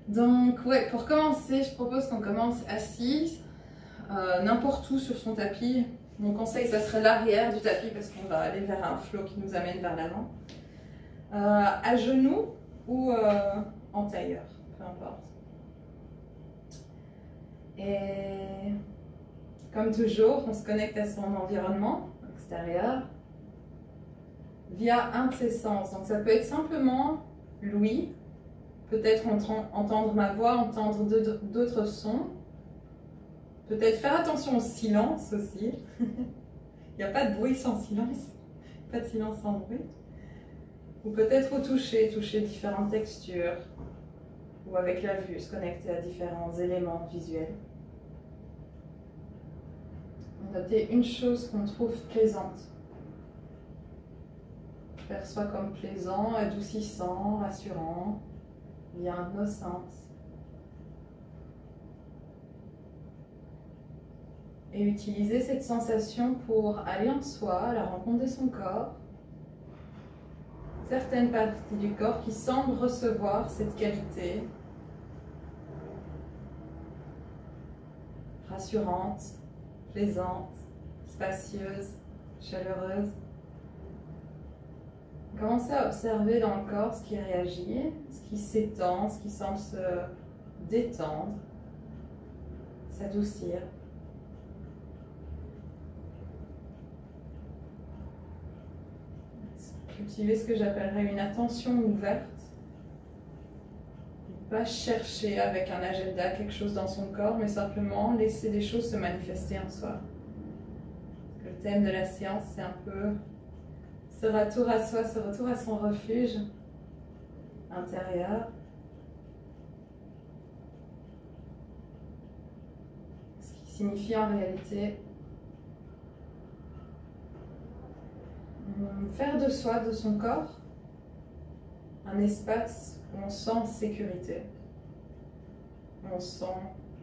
Donc ouais, pour commencer, je propose qu'on commence assise, n'importe où sur son tapis. Mon conseil, ça serait l'arrière du tapis parce qu'on va aller vers un flow qui nous amène vers l'avant. À genoux ou en tailleur, peu importe. Et comme toujours, on se connecte à son environnement extérieur via un de ses sens. Donc ça peut être simplement l'ouïe, peut-être entendre ma voix, entendre d'autres sons. Peut-être faire attention au silence aussi. Il n'y a pas de bruit sans silence, pas de silence sans bruit. Ou peut-être au toucher, toucher différentes textures. Ou avec la vue, se connecter à différents éléments visuels. Notez une chose qu'on trouve plaisante. Perçoit comme plaisant, adoucissant, rassurant, via un de nos sens. Et utiliser cette sensation pour aller en soi, à la rencontre de son corps. Certaines parties du corps qui semblent recevoir cette qualité rassurante, plaisante, spacieuse, chaleureuse. Commencez à observer dans le corps ce qui réagit, ce qui s'étend, ce qui semble se détendre, s'adoucir. Cultiver ce que j'appellerais une attention ouverte. Ne pas chercher avec un agenda quelque chose dans son corps, mais simplement laisser des choses se manifester en soi. Le thème de la séance, c'est un peu ce retour à soi, ce retour à son refuge intérieur. Ce qui signifie en réalité faire de soi, de son corps, un espace où on sent sécurité, où on se sent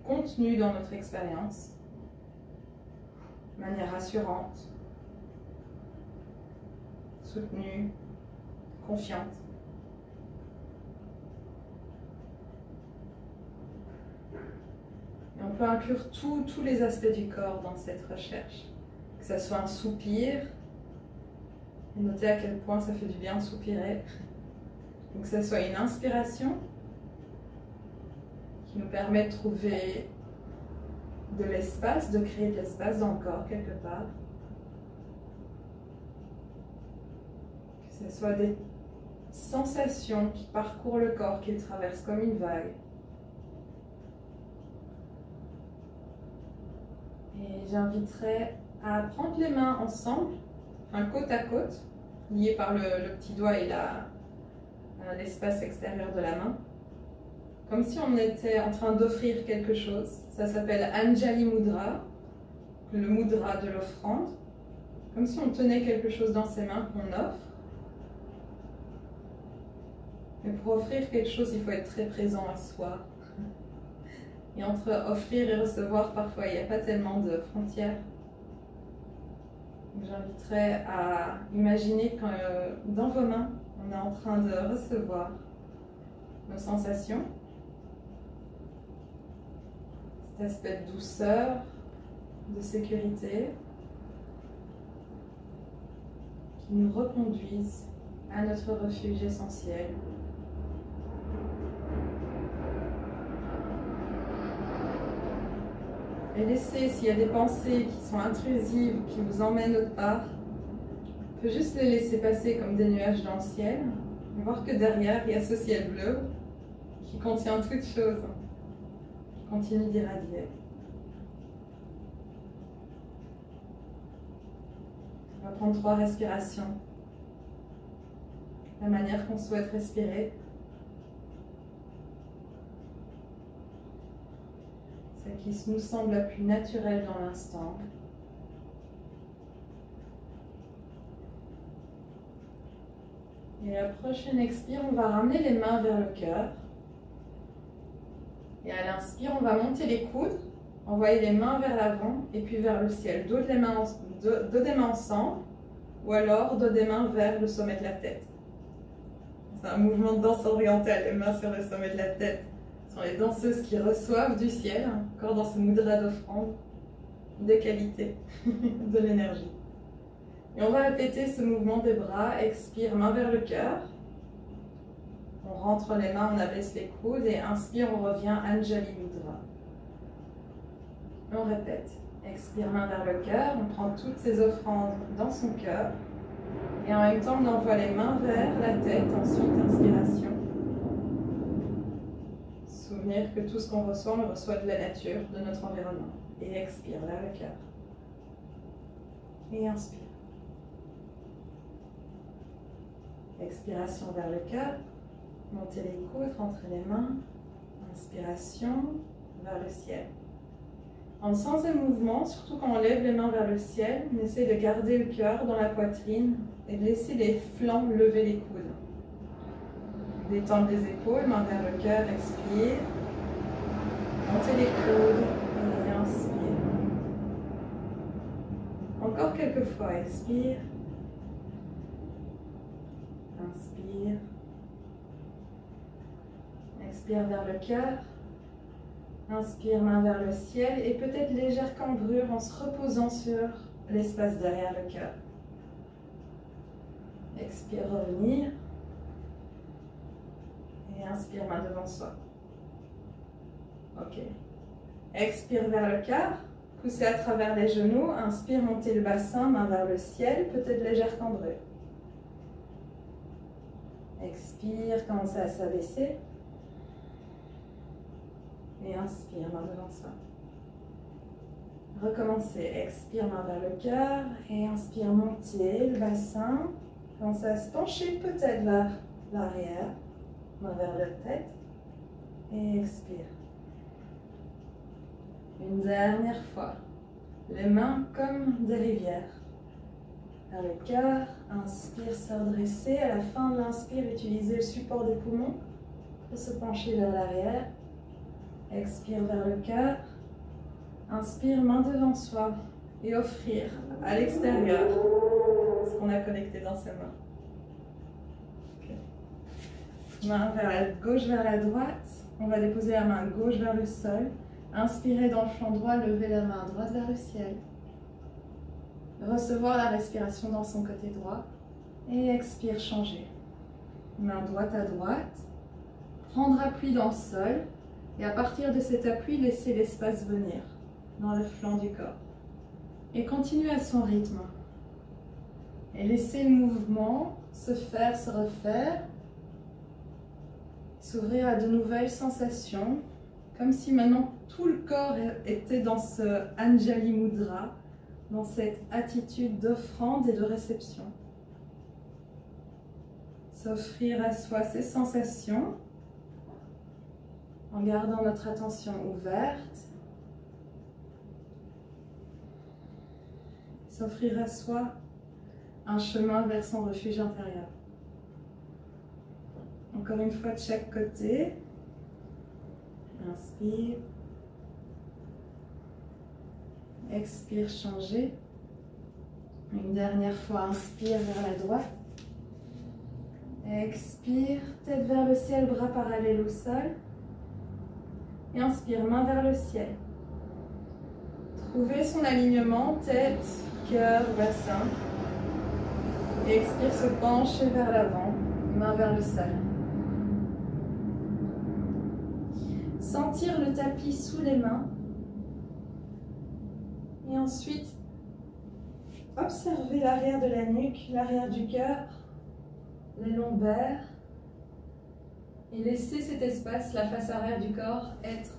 contenu dans notre expérience, de manière rassurante, soutenue, confiante. Et on peut inclure tous les aspects du corps dans cette recherche, que ce soit un soupir. Et notez à quel point ça fait du bien de soupirer. Donc que ce soit une inspiration qui nous permet de trouver de l'espace, de créer de l'espace dans le corps quelque part. Que ce soit des sensations qui parcourent le corps, qui le traversent comme une vague. Et j'inviterai à prendre les mains ensemble, côte à côte, liés par le petit doigt et l'espace extérieur de la main, comme si on était en train d'offrir quelque chose. Ça s'appelle Anjali Mudra, le mudra de l'offrande, comme si on tenait quelque chose dans ses mains qu'on offre. Mais pour offrir quelque chose, il faut être très présent à soi. Et entre offrir et recevoir, parfois, il n'y a pas tellement de frontières. J'inviterai à imaginer que dans vos mains, on est en train de recevoir nos sensations, cet aspect de douceur, de sécurité, qui nous reconduisent à notre refuge essentiel. Et laissez, s'il y a des pensées qui sont intrusives, qui vous emmènent autre part, on peut juste les laisser passer comme des nuages dans le ciel, et voir que derrière, il y a ce ciel bleu qui contient toutes choses, qui continue d'irradier. On va prendre 3 respirations, la manière qu'on souhaite respirer. Celle qui nous semble la plus naturelle dans l'instant. Et à la prochaine expire, on va ramener les mains vers le cœur. Et à l'inspire, on va monter les coudes, envoyer les mains vers l'avant et puis vers le ciel. Dos des mains ensemble, ou alors dos des mains vers le sommet de la tête. C'est un mouvement de danse orientale, les mains sur le sommet de la tête, Ce sont les danseuses qui reçoivent du ciel, encore dans ce mudra d'offrande, de qualité, de l'énergie. Et on va répéter ce mouvement des bras. Expire, main vers le cœur. On rentre les mains, on abaisse les coudes et inspire, on revient Anjali Mudra. Et on répète. Expire, main vers le cœur. On prend toutes ces offrandes dans son cœur. Et en même temps, on envoie les mains vers la tête. Ensuite, inspiration. Souvenir que tout ce qu'on reçoit, on le reçoit de la nature, de notre environnement. Et expire vers le cœur. Et inspire. Expiration vers le cœur. Montez les coudes, rentrez les mains. Inspiration vers le ciel. En sens et mouvement, surtout quand on lève les mains vers le ciel, on essaie de garder le cœur dans la poitrine et de laisser les flancs lever les coudes. Détendre les épaules, main vers le cœur, expire. Montez les coudes et inspire. Encore quelques fois, expire. Inspire. Expire vers le cœur. Inspire, main vers le ciel et peut-être légère cambrure en se reposant sur l'espace derrière le cœur. Expire, revenir. Et inspire, main devant soi. Ok. Expire vers le cœur. Poussez à travers les genoux. Inspire, montez le bassin, main vers le ciel. Peut-être légère cambrure. Expire, commencez à s'abaisser. Et inspire, main devant soi. Recommencez. Expire, main vers le cœur. Et inspire, montez le bassin. Commencez à se pencher peut-être vers l'arrière. Main vers la tête. Et expire. Une dernière fois. Les mains comme des rivières. Vers le cœur. Inspire, se redresser. À la fin de l'inspire, utilisez le support des poumons pour se pencher vers l'arrière. Expire vers le cœur. Inspire, main devant soi. Et offrir à l'extérieur ce qu'on a connecté dans ses mains. Okay. Main vers la gauche vers la droite. On va déposer la main gauche vers le sol. Inspirez dans le flanc droit, levez la main droite vers le ciel. Recevoir la respiration dans son côté droit. Et expire, changer. Main droite à droite. Prendre appui dans le sol. Et à partir de cet appui, laissez l'espace venir dans le flanc du corps. Et continuez à son rythme. Et laissez le mouvement se faire, se refaire. S'ouvrir à de nouvelles sensations. Comme si maintenant tout le corps était dans ce Anjali Mudra, dans cette attitude d'offrande et de réception. S'offrir à soi ces sensations. En gardant notre attention ouverte, s'offrir à soi un chemin vers son refuge intérieur. Encore une fois de chaque côté, inspire, expire, changer. Une dernière fois, inspire vers la droite, expire, tête vers le ciel, bras parallèles au sol. Et inspire, main vers le ciel. Trouvez son alignement, tête, cœur, bassin. Et expire, se pencher vers l'avant, main vers le sol. Sentir le tapis sous les mains. Et ensuite, observez l'arrière de la nuque, l'arrière du cœur, les lombaires. Et laissez cet espace, la face arrière du corps, être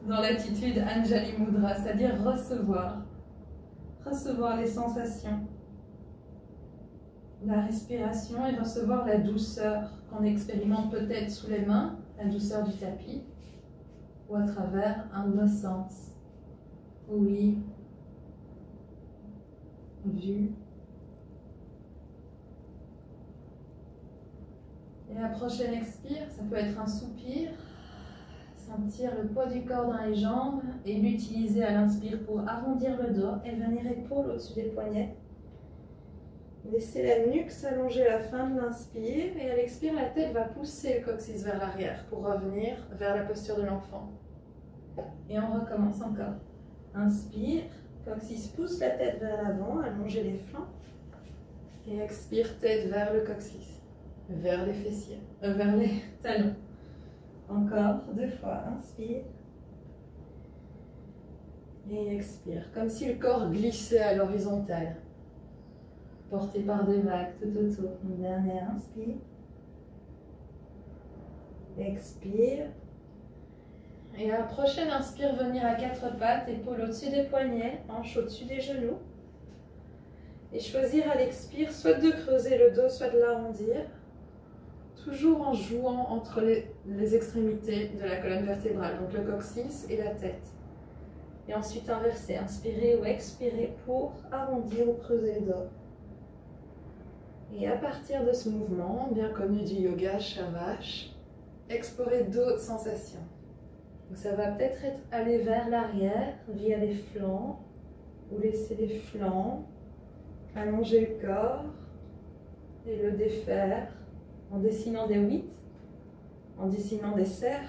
dans l'attitude Anjali Mudra, c'est-à-dire recevoir les sensations, la respiration et recevoir la douceur qu'on expérimente peut-être sous les mains, la douceur du tapis, ou à travers un de nos sens. Oui, vu. Et la prochaine expire, ça peut être un soupir, sentir le poids du corps dans les jambes et l'utiliser à l'inspire pour arrondir le dos et venir épaule au-dessus des poignets. Laissez la nuque s'allonger à la fin de l'inspire et à l'expire, la tête va pousser le coccyx vers l'arrière pour revenir vers la posture de l'enfant. Et on recommence encore. Inspire, coccyx pousse la tête vers l'avant, allongez les flancs. Et expire, tête vers le coccyx, vers les fessiers, vers les talons. Encore 2 fois, inspire. Et expire, comme si le corps glissait à l'horizontale, porté par des vagues tout autour. Une dernière, inspire. Expire. Et à la prochaine inspire, venir à 4 pattes, épaules au-dessus des poignets, hanches au-dessus des genoux. Et choisir à l'expire, soit de creuser le dos, soit de l'arrondir. Toujours en jouant entre les extrémités de la colonne vertébrale, donc le coccyx et la tête. Et ensuite inverser, inspirer ou expirer pour arrondir ou creuser le dos. Et à partir de ce mouvement, bien connu du yoga Shavash, explorer d'autres sensations. Donc ça va peut-être aller vers l'arrière, via les flancs, ou laisser les flancs, allonger le corps et le défaire en dessinant des 8, en dessinant des cercles,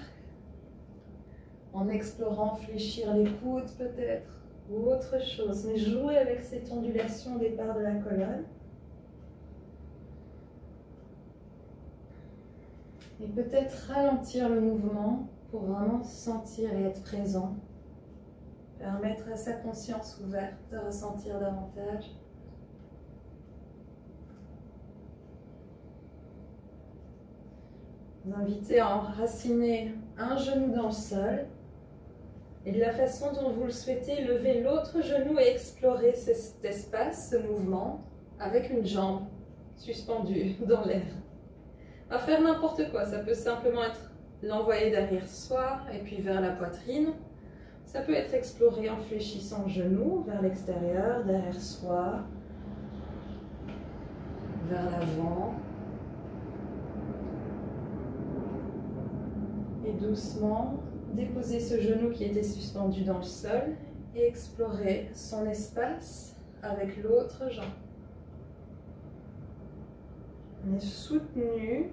en explorant fléchir les coudes peut-être, ou autre chose. Mais jouer avec cette ondulation au départ de la colonne. Et peut-être ralentir le mouvement pour vraiment sentir et être présent. Permettre à sa conscience ouverte de ressentir davantage. Vous invitez à enraciner un genou dans le sol. Et de la façon dont vous le souhaitez, lever l'autre genou et explorer cet espace, ce mouvement, avec une jambe suspendue dans l'air. À faire n'importe quoi, ça peut simplement être l'envoyer derrière soi et puis vers la poitrine. Ça peut être exploré en fléchissant le genou vers l'extérieur, derrière soi, vers l'avant. Et doucement, déposer ce genou qui était suspendu dans le sol et explorer son espace avec l'autre jambe. On est soutenu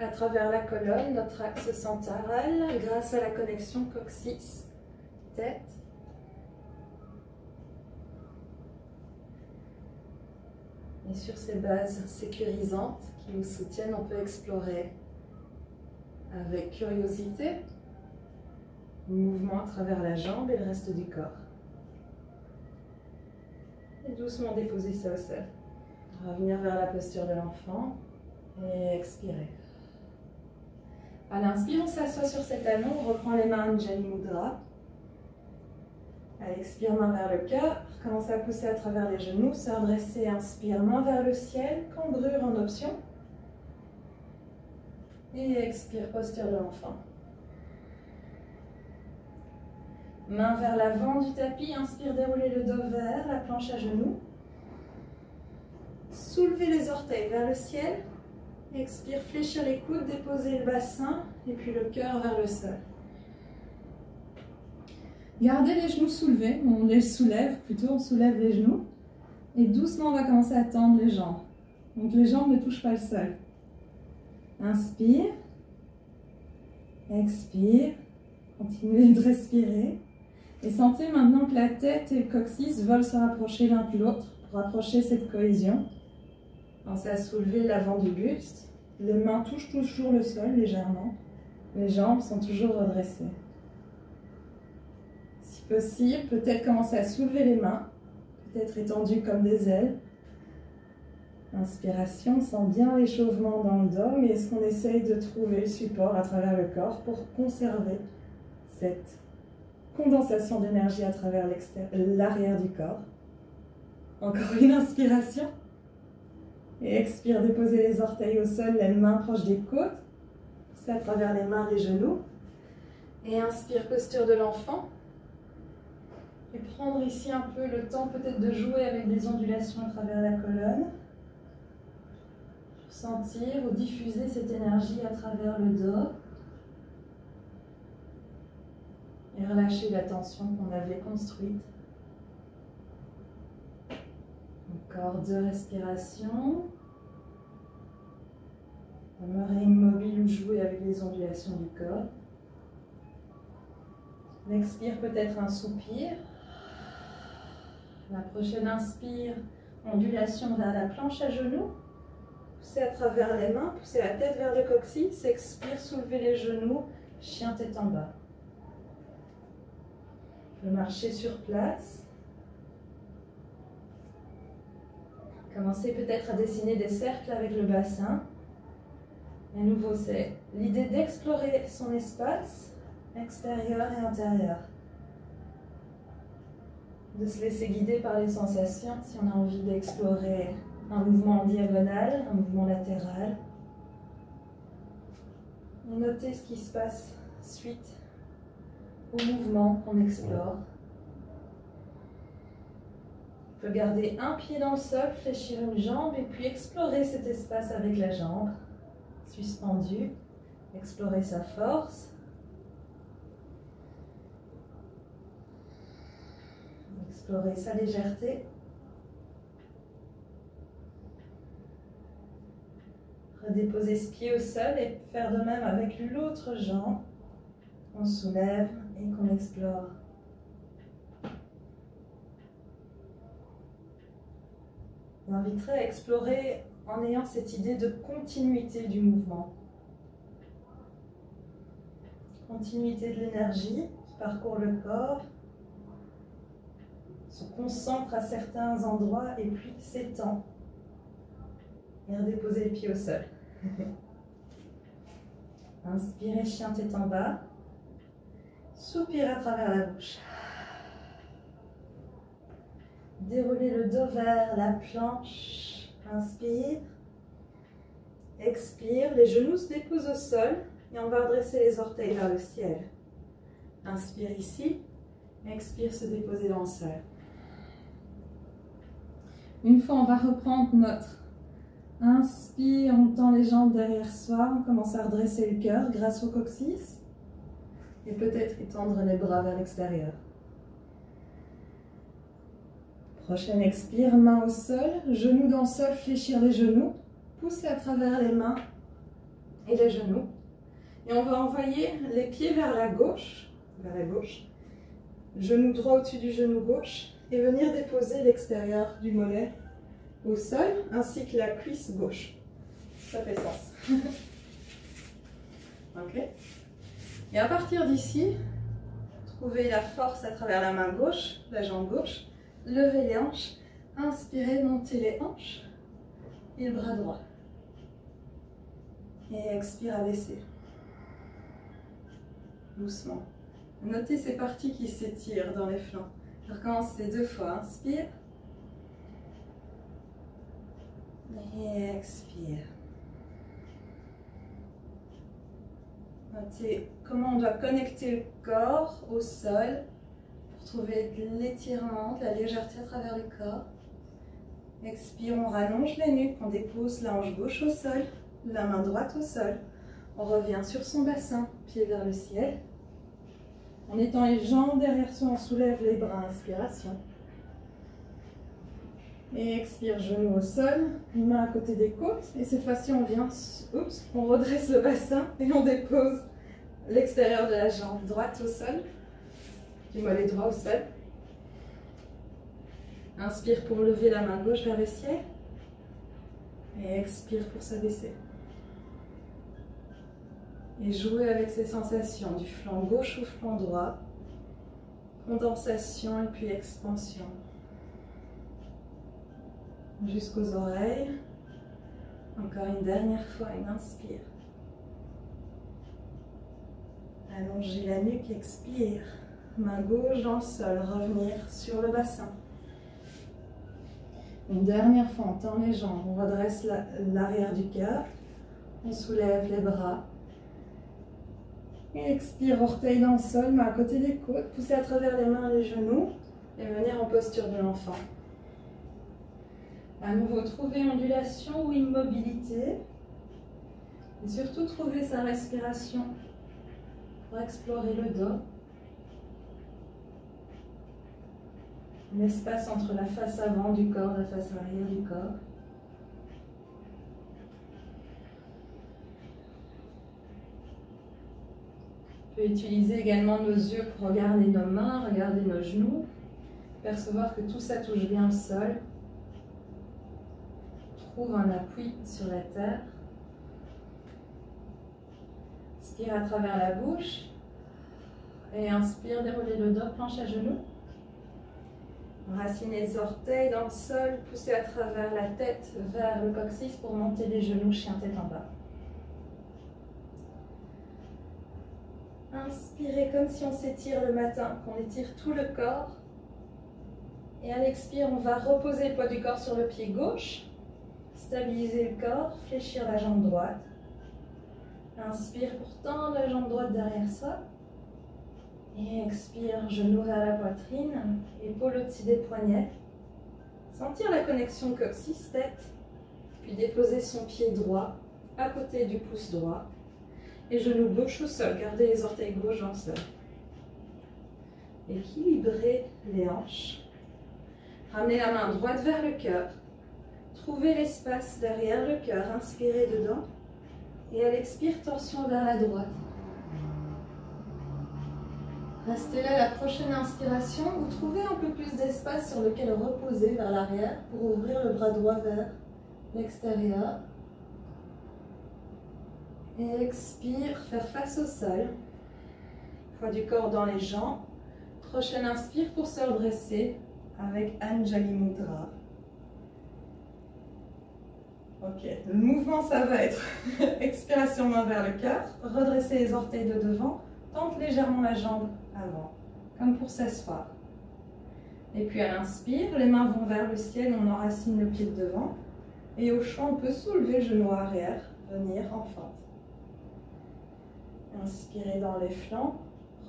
à travers la colonne, notre axe central, grâce à la connexion coccyx-tête. Et sur ces bases sécurisantes qui nous soutiennent, on peut explorer avec curiosité le mouvement à travers la jambe et le reste du corps. Et doucement déposer ça au sol. Revenir vers la posture de l'enfant et expirer. À l'inspire, on s'assoit sur ses talons, on reprend les mains Anjali Mudra. À l'expire, main vers le cœur, commence à pousser à travers les genoux, se redresser, inspire, main vers le ciel, cambrure en option. Et expire, posture de l'enfant. Main vers l'avant du tapis, inspire, dérouler le dos vers la planche à genoux. Soulevez les orteils vers le ciel. Expire, fléchir les coudes, déposer le bassin et puis le cœur vers le sol. Gardez les genoux soulevés, on les soulève plutôt, on soulève les genoux. Et doucement, on va commencer à tendre les jambes. Donc les jambes ne touchent pas le sol. Inspire. Expire. Continuez de respirer. Et sentez maintenant que la tête et le coccyx veulent se rapprocher l'un de l'autre pour rapprocher cette cohésion. Pensez à soulever l'avant du buste. Les mains touchent toujours le sol légèrement. Les jambes sont toujours redressées. Si possible, peut-être commencer à soulever les mains, peut-être étendues comme des ailes. Inspiration, on sent bien l'échauffement dans le dos, mais est-ce qu'on essaye de trouver le support à travers le corps pour conserver cette condensation d'énergie à travers l'arrière du corps. Encore une inspiration. Et expire, déposer les orteils au sol, les mains proches des côtes. C'est à travers les mains, les genoux. Et inspire, posture de l'enfant. Et prendre ici un peu le temps peut-être de jouer avec des ondulations à travers la colonne. Sentir ou diffuser cette énergie à travers le dos. Et relâcher la tension qu'on avait construite. Encore 2 respirations. Demeurez immobile ou jouer avec les ondulations du corps. L'expire peut être un soupir. La prochaine inspire, ondulation vers la planche à genoux. Poussez à travers les mains, poussez la tête vers le coccyx. Expire, soulevez les genoux, chien tête en bas. Vous marchez sur place. Commencez peut-être à dessiner des cercles avec le bassin. À nouveau, c'est l'idée d'explorer son espace extérieur et intérieur. De se laisser guider par les sensations si on a envie d'explorer un mouvement en diagonale, un mouvement latéral. Et notez ce qui se passe suite au mouvement qu'on explore. On peut garder un pied dans le sol, fléchir une jambe et puis explorer cet espace avec la jambe suspendue. Explorer sa force. Explorer sa légèreté. Redéposer ce pied au sol et faire de même avec l'autre jambe. On soulève et qu'on explore. Je vous inviterai à explorer en ayant cette idée de continuité du mouvement. Continuité de l'énergie qui parcourt le corps, se concentre à certains endroits et puis s'étend. Et redéposer les pieds au sol. Inspirez, chien tête en bas. Soupirez à travers la bouche. Déroulez le dos vers la planche. Inspire. Expire. Les genoux se déposent au sol et on va redresser les orteils vers le ciel. Inspire ici. Expire, se déposer dans le sol. Une fois, on va reprendre notre inspire, on tend les jambes derrière soi, on commence à redresser le cœur grâce au coccyx et peut-être étendre les bras vers l'extérieur. Prochaine expire, main au sol, genoux dans le sol, fléchir les genoux, pousser à travers les mains et les genoux. Et on va envoyer les pieds vers la gauche, genou droit au-dessus du genou gauche et venir déposer l'extérieur du mollet au sol ainsi que la cuisse gauche. Ça fait sens. Ok. Et à partir d'ici, trouvez la force à travers la main gauche, la jambe gauche. Levez les hanches, inspirez, montez les hanches et le bras droit. Et expire à baisser. Doucement. Notez ces parties qui s'étirent dans les flancs. Je recommence ces 2 fois. Inspire. Et expire. Notez comment on doit connecter le corps au sol pour trouver de l'étirement, de la légèreté à travers le corps. Expire, on rallonge les nuques, on dépose la hanche gauche au sol, la main droite au sol. On revient sur son bassin, pied vers le ciel. En étend les jambes derrière soi, on soulève les bras, inspiration. Et expire, genou au sol, main à côté des côtes. Et cette fois-ci, on vient, on redresse le bassin et on dépose l'extérieur de la jambe droite au sol, du mollet droit au sol. Inspire pour lever la main gauche vers le ciel. Et expire pour s'abaisser. Et jouer avec ces sensations du flanc gauche au flanc droit. Condensation et puis expansion. Jusqu'aux oreilles. Encore une dernière fois, une inspire. Allongez la nuque, expire. Main gauche dans le sol, revenir sur le bassin. Une dernière fois, on tend les jambes, on redresse l'arrière du cœur. On soulève les bras. Et expire, orteil dans le sol, main à côté des côtes. Poussez à travers les mains les genoux et venir en posture de l'enfant. À nouveau, trouver ondulation ou immobilité. Et surtout, trouver sa respiration pour explorer le dos. l'espace entre la face avant du corps et la face arrière du corps. On peut utiliser également nos yeux pour regarder nos mains, regarder nos genoux, percevoir que tout ça touche bien le sol. Trouve un appui sur la terre. Inspire à travers la bouche et inspire, déroulez le dos, planche à genoux. Enracinez les orteils dans le sol, poussez à travers la tête vers le coccyx pour monter les genoux, chien tête en bas. Inspirez comme si on s'étire le matin, qu'on étire tout le corps. Et à l'expire, on va reposer le poids du corps sur le pied gauche, stabiliser le corps, fléchir la jambe droite. Inspire pour tendre la jambe droite derrière soi. Et expire, genou vers la poitrine, épaule au-dessus des poignets. Sentir la connexion coccyx-tête, puis déposer son pied droit à côté du pouce droit. Et genou gauche au sol, gardez les orteils gauche dans le sol. Équilibrez les hanches. Ramenez la main droite vers le cœur. Trouvez l'espace derrière le cœur, inspirez dedans. Et à l'expire, torsion vers la droite. Restez là, la prochaine inspiration, vous trouvez un peu plus d'espace sur lequel reposer vers l'arrière pour ouvrir le bras droit vers l'extérieur. Et expire, faire face au sol. Poids du corps dans les jambes. Prochaine inspire pour se redresser avec Anjali Mudra. Ok, le mouvement ça va être expiration main vers le cœur, redresser les orteils de devant, tente légèrement la jambe avant, comme pour s'asseoir. Et puis à l'inspire, les mains vont vers le ciel, on enracine le pied de devant. Et au choix, on peut soulever le genou arrière, venir en fente. Inspirez dans les flancs,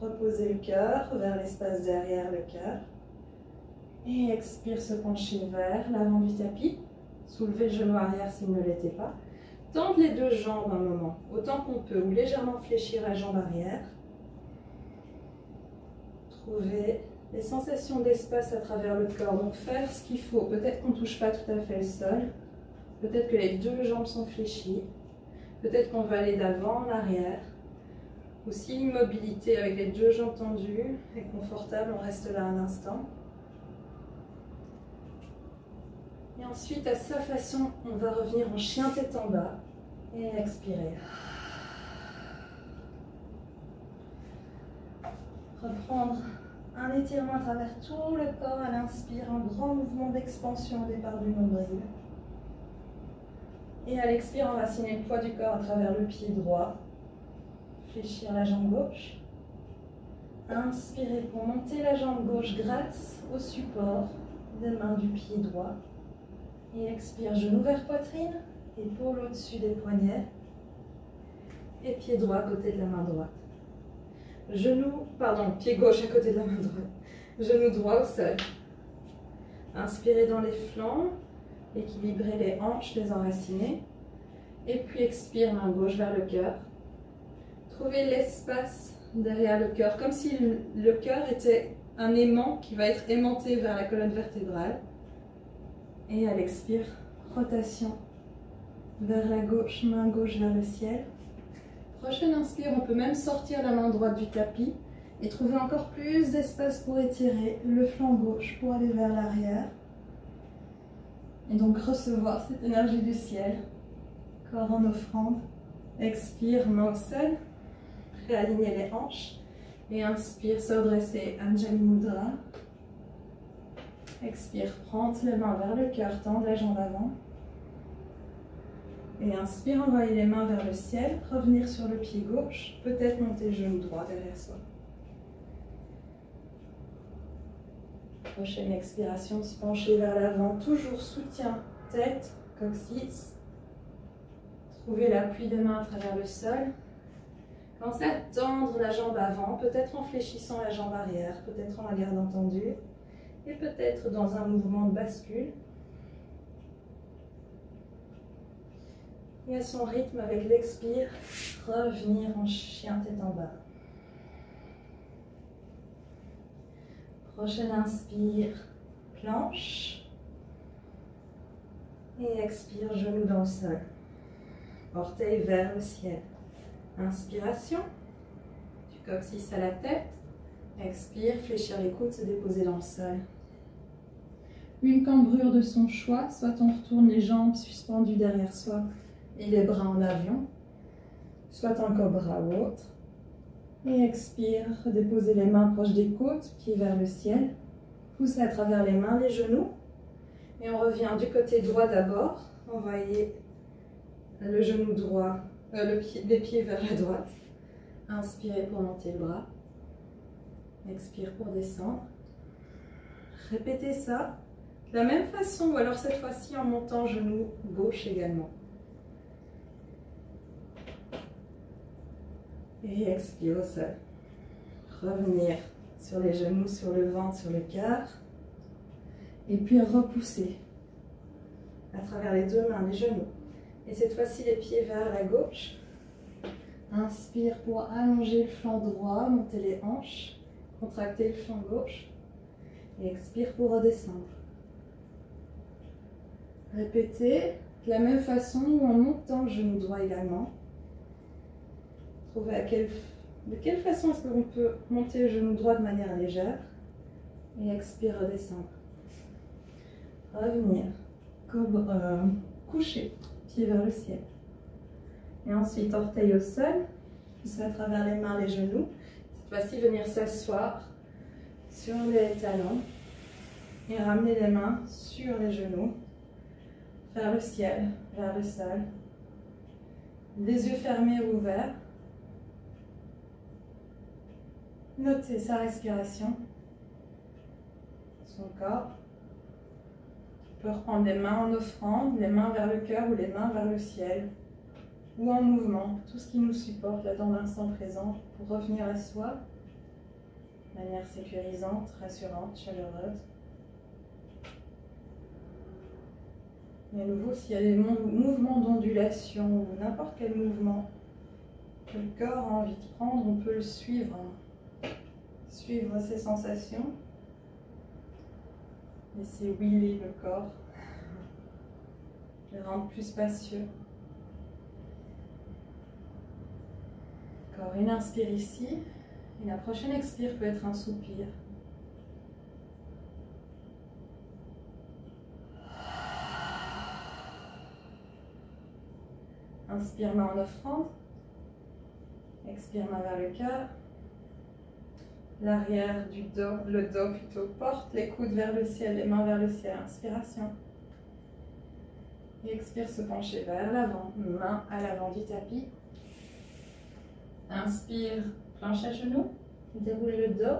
reposez le cœur vers l'espace derrière le cœur. Et expire, se pencher vers l'avant du tapis. Soulevez le genou arrière s'il ne l'était pas. Tente les deux jambes un moment, autant qu'on peut, ou légèrement fléchir la jambe arrière. Trouvez les sensations d'espace à travers le corps. Donc faire ce qu'il faut. Peut-être qu'on ne touche pas tout à fait le sol. Peut-être que les deux jambes sont fléchies. Peut-être qu'on va aller d'avant en arrière. Ou si l'immobilité avec les deux jambes tendues est confortable, on reste là un instant. Et ensuite, à sa façon, on va revenir en chien tête en bas et expirer. Reprendre un étirement à travers tout le corps à l'inspire, un grand mouvement d'expansion au départ du nombril. Et à l'expire, enraciner le poids du corps à travers le pied droit. Fléchir la jambe gauche. Inspirez pour monter la jambe gauche grâce au support des mains du pied droit. Et expire, genou vers poitrine, épaule au-dessus des poignets. Et pied droit à côté de la main droite. Pied gauche à côté de la main droite. Genou droit au sol. Inspirez dans les flancs. Équilibrez les hanches, les enraciner. Et puis expire, main gauche vers le cœur. Trouvez l'espace derrière le cœur, comme si le cœur était un aimant qui va être aimanté vers la colonne vertébrale. Et à l'expire, rotation vers la gauche, main gauche vers le ciel. Prochaine inspire, on peut même sortir la main droite du tapis et trouver encore plus d'espace pour étirer le flanc gauche pour aller vers l'arrière. Et donc recevoir cette énergie du ciel, corps en offrande. Expire, main au sol, réaligner les hanches. Et inspire, se redresser, Anjali Mudra. Expire, prendre les mains vers le cœur, tendre la jambe avant. Et inspire, envoyer les mains vers le ciel, revenir sur le pied gauche, peut-être monter le genou droit derrière soi. Prochaine expiration, se pencher vers l'avant, toujours soutien, tête, coccyx. Trouvez l'appui des mains à travers le sol. Pensez à tendre la jambe avant, peut-être en fléchissant la jambe arrière, peut-être en la gardant tendue. Et peut-être dans un mouvement de bascule. Et à son rythme, avec l'expire, revenir en chien tête en bas. Prochaine inspire, planche. Et expire, genou dans le sol. Orteil vers le ciel. Inspiration. Du coccyx à la tête. Expire, fléchir les coudes, se déposer dans le sol. Une cambrure de son choix, soit on retourne les jambes suspendues derrière soi et les bras en avion, soit un cobra ou autre. Et expire, déposer les mains proches des côtes, pieds vers le ciel. Poussez à travers les mains, les genoux. Et on revient du côté droit d'abord. Envoyez le genou droit, les pieds vers la droite. Inspirez pour monter le bras. Expire pour descendre. Répétez ça de la même façon, ou alors cette fois-ci en montant genou gauche également. Et expire au sol. Revenir sur les genoux, sur le ventre, sur le cœur. Et puis repousser à travers les deux mains, les genoux. Et cette fois-ci, les pieds vers la gauche. Inspire pour allonger le flanc droit, monter les hanches, contracter le flanc gauche. Et expire pour redescendre. Répétez de la même façon ou en montant le genou droit également. Trouvez de quelle façon est-ce qu'on peut monter le genou droit de manière légère. Et expire, redescendre. Revenir, coucher, pied vers le ciel. Et ensuite, orteil au sol, poussez à travers les mains, les genoux. Cette fois-ci, venir s'asseoir sur les talons et ramener les mains sur les genoux, vers le ciel, vers le sol. Les yeux fermés ou ouverts. Notez sa respiration, son corps. On peut reprendre les mains en offrande, les mains vers le cœur ou les mains vers le ciel, ou en mouvement, tout ce qui nous supporte là dans l'instant présent pour revenir à soi, de manière sécurisante, rassurante, chaleureuse. Et à nouveau, s'il y a des mouvements d'ondulation ou n'importe quel mouvement que le corps a envie de prendre, on peut le suivre, suivre ses sensations. Laissez wheeler le corps, le rendre plus spacieux. Encore une inspire ici, et la prochaine expire peut être un soupir. Inspire, main en offrande. Expire, main vers le cœur. L'arrière du dos, le dos plutôt, porte les coudes vers le ciel, les mains vers le ciel. Inspiration. Et expire, se pencher vers l'avant, main à l'avant du tapis. Inspire, planche à genoux. Déroulez le dos,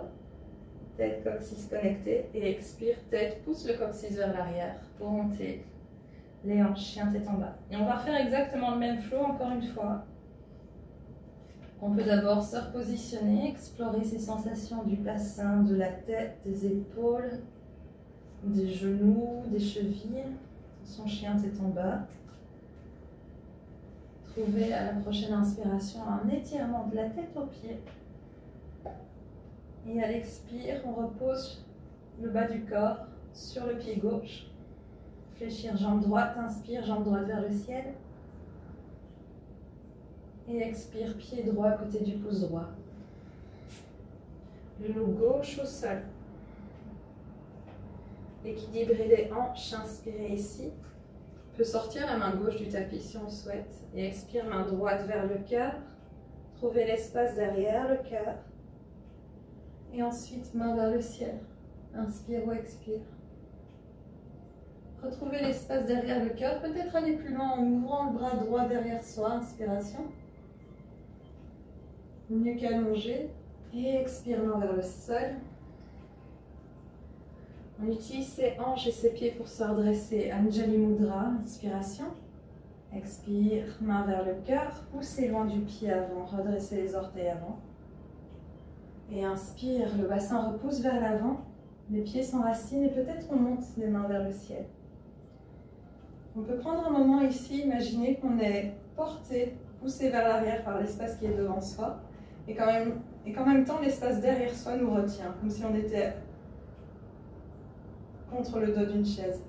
tête coccyx connectée. Et expire, tête pousse le coccyx vers l'arrière pour monter les hanches, chien tête en bas. Et on va refaire exactement le même flow encore une fois. On peut d'abord se repositionner, explorer ces sensations du bassin, de la tête, des épaules, des genoux, des chevilles, son chien tête en bas. Trouvez à la prochaine inspiration un étirement de la tête aux pieds. Et à l'expire, on repose le bas du corps sur le pied gauche. Fléchir jambe droite, inspire, jambe droite vers le ciel. Et expire, pied droit à côté du pouce droit. Genou gauche au sol. Équilibrer les hanches, inspirez ici. On peut sortir la main gauche du tapis si on le souhaite. Et expire, main droite vers le cœur. Trouvez l'espace derrière le cœur. Et ensuite, main vers le ciel. Inspire ou expire. Retrouvez l'espace derrière le cœur. Peut-être aller plus loin en ouvrant le bras droit derrière soi. Inspiration. Nuque allongée. Et expire, main vers le sol. On utilise ses hanches et ses pieds pour se redresser. Anjali Mudra, inspiration. Expire, main vers le cœur. Poussez loin du pied avant. Redressez les orteils avant. Et inspire, le bassin repousse vers l'avant. Les pieds s'enracinent et peut-être on monte les mains vers le ciel. On peut prendre un moment ici, imaginer qu'on est porté, poussé vers l'arrière par l'espace qui est devant soi. Et qu'en même temps, l'espace derrière soi nous retient, comme si on était contre le dos d'une chaise.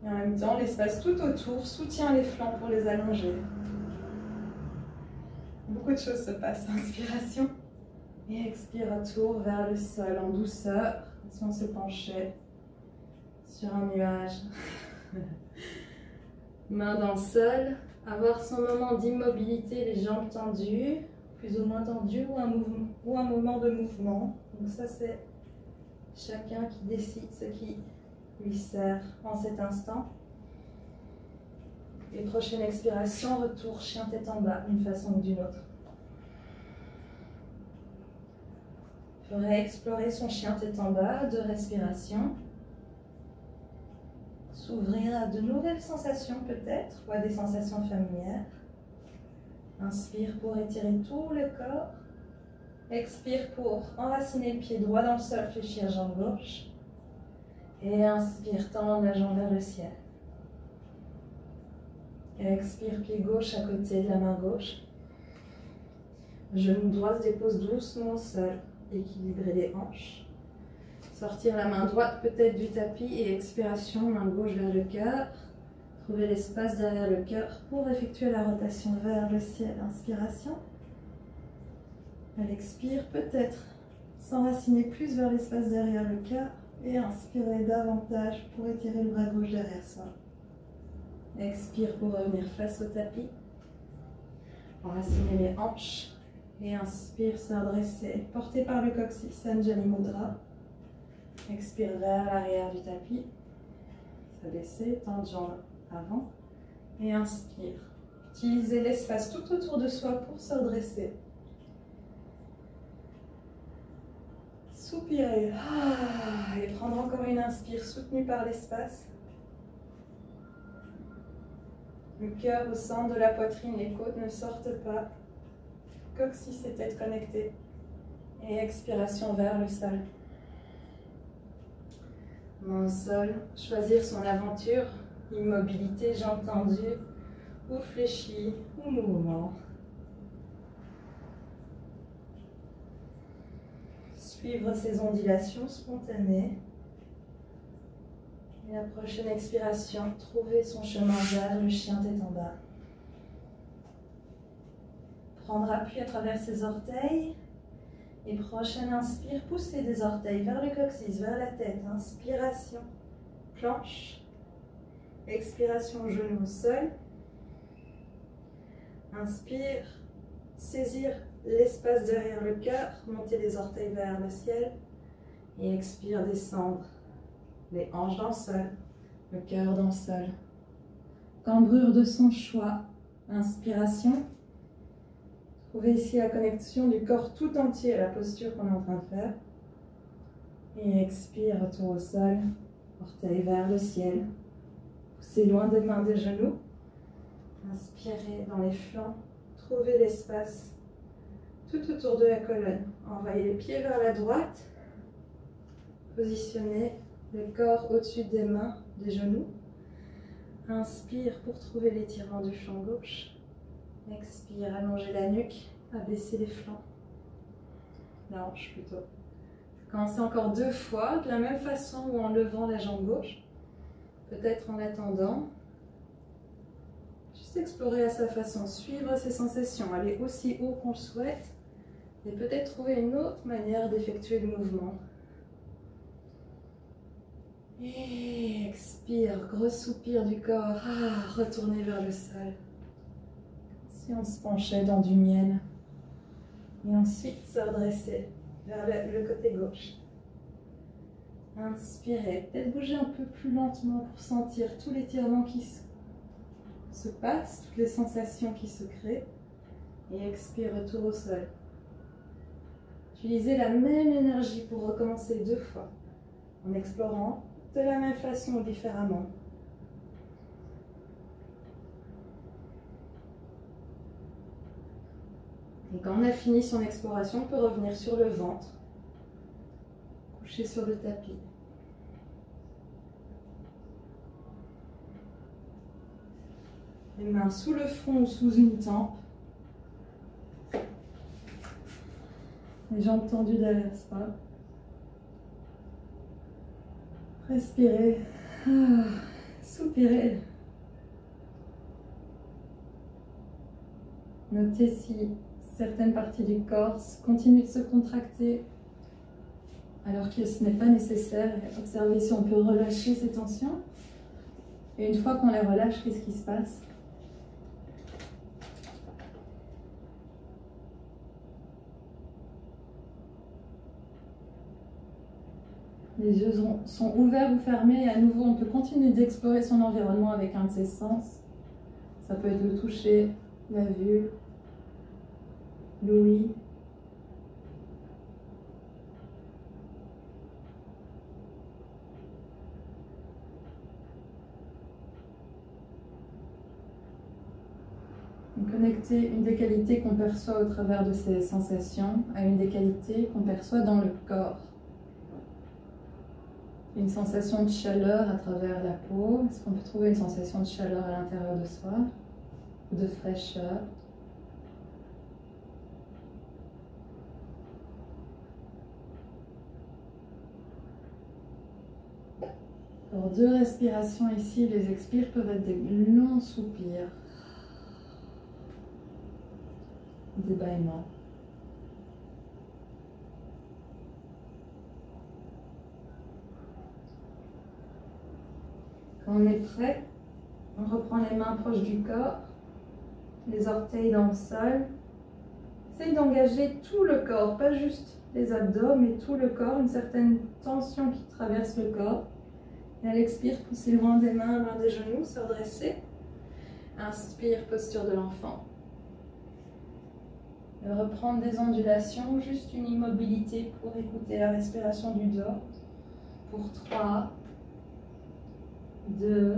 Et en même temps, l'espace tout autour soutient les flancs pour les allonger. Beaucoup de choses se passent. Inspiration. Et expire, retour vers le sol en douceur, si on se penchait sur un nuage. Main dans le sol, avoir son moment d'immobilité, les jambes tendues, plus ou moins tendues, ou un moment de mouvement. Donc ça c'est chacun qui décide ce qui lui sert en cet instant. Et prochaine expiration, retour chien tête en bas, d'une façon ou d'une autre. On pourrait explorer son chien tête en bas, 2 respirations. S'ouvrir à de nouvelles sensations peut-être, ou à des sensations familières. Inspire pour étirer tout le corps. Expire pour enraciner le pied droit dans le sol, fléchir jambe gauche. Et inspire, tendre la jambe vers le ciel. Expire, pied gauche à côté de la main gauche. Genou droit se dépose doucement au sol. Équilibrer les hanches. Sortir la main droite peut-être du tapis et expiration, main gauche vers le cœur. Trouver l'espace derrière le cœur pour effectuer la rotation vers le ciel. Inspiration. À l'expire, peut-être s'enraciner plus vers l'espace derrière le cœur et inspirer davantage pour étirer le bras gauche derrière soi. Expire pour revenir face au tapis. Enraciner les hanches. Et inspire, se redresser, porté par le coccyx, Anjali Mudra. Expire vers l'arrière du tapis. S'abaisser, tendre jambes avant. Et inspire. Utilisez l'espace tout autour de soi pour se redresser. Soupirez. Et prendre encore une inspire soutenue par l'espace. Le cœur au centre de la poitrine, les côtes ne sortent pas. Coccyx et tête connectées. Et expiration vers le sol. Main au sol, choisir son aventure, immobilité, jambes tendues, ou fléchies, ou mouvement. Suivre ces ondulations spontanées. Et la prochaine expiration, trouver son chemin vers le chien tête en bas. Prendre appui à travers ses orteils. Et prochaine inspire, pousser des orteils vers le coccyx, vers la tête. Inspiration, planche. Expiration, genou au sol. Inspire, saisir l'espace derrière le cœur, monter les orteils vers le ciel. Et expire, descendre. Les hanches dans le sol, le cœur dans le sol. Cambrure de son choix. Inspiration. Trouvez ici la connexion du corps tout entier à la posture qu'on est en train de faire. Et expire, retour au sol. Orteils vers le ciel. Poussez loin des mains des genoux. Inspirez dans les flancs. Trouvez l'espace tout autour de la colonne. Envoyez les pieds vers la droite. Positionnez le corps au-dessus des mains, des genoux. Inspire pour trouver l'étirement du flanc gauche. Expire, allongez la nuque, abaissez les flancs. La hanche plutôt. Commencez encore 2 fois, de la même façon ou en levant la jambe gauche. Peut-être en attendant. Juste explorer à sa façon, suivre ses sensations, aller aussi haut qu'on le souhaite. Et peut-être trouver une autre manière d'effectuer le mouvement. Et expire, gros soupir du corps, retournez vers le sol. Si on se penchait dans du miel. Et ensuite se redresser vers le côté gauche. Inspirez, peut-être bouger un peu plus lentement pour sentir tout l'étirement qui se passe, toutes les sensations qui se créent. Et expire, retour au sol. Utilisez la même énergie pour recommencer 2 fois, en explorant de la même façon ou différemment. Et quand on a fini son exploration, on peut revenir sur le ventre, coucher sur le tapis. Les mains sous le front ou sous une tempe. Les jambes tendues derrière soi. Respirez. Ah, soupirez. Notez si certaines parties du corps continuent de se contracter alors que ce n'est pas nécessaire. Observez si on peut relâcher ces tensions. Et une fois qu'on les relâche, qu'est-ce qui se passe? Les yeux sont ouverts ou fermés et à nouveau on peut continuer d'explorer son environnement avec un de ses sens. Ça peut être le toucher, la vue, l'ouïe. Connecter une des qualités qu'on perçoit au travers de ces sensations à une des qualités qu'on perçoit dans le corps. Une sensation de chaleur à travers la peau. Est-ce qu'on peut trouver une sensation de chaleur à l'intérieur de soi? Ou de fraîcheur? Alors 2 respirations ici. Les expires peuvent être des longs soupirs. Des bâillements. Quand on est prêt, on reprend les mains proches du corps, les orteils dans le sol. Essayez d'engager tout le corps, pas juste les abdos, mais tout le corps, une certaine tension qui traverse le corps. Et à l'expire, poussez loin des mains, loin des genoux, se redresser. Inspire, posture de l'enfant. Reprendre des ondulations, juste une immobilité pour écouter la respiration du dos. Pour 3, 2,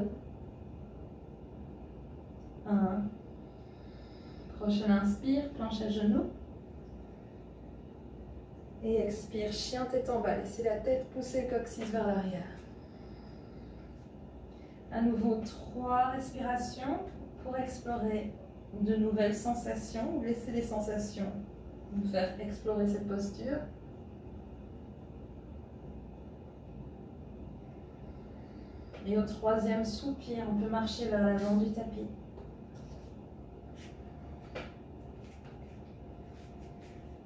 1. Prochaine inspire, planche à genoux. Et expire, chien tête en bas. Laissez la tête pousser le coccyx vers l'arrière. À nouveau, 3 respirations pour explorer de nouvelles sensations, ou laisser les sensations vous faire explorer cette posture. Et au 3e soupir, on peut marcher vers l'avant du tapis.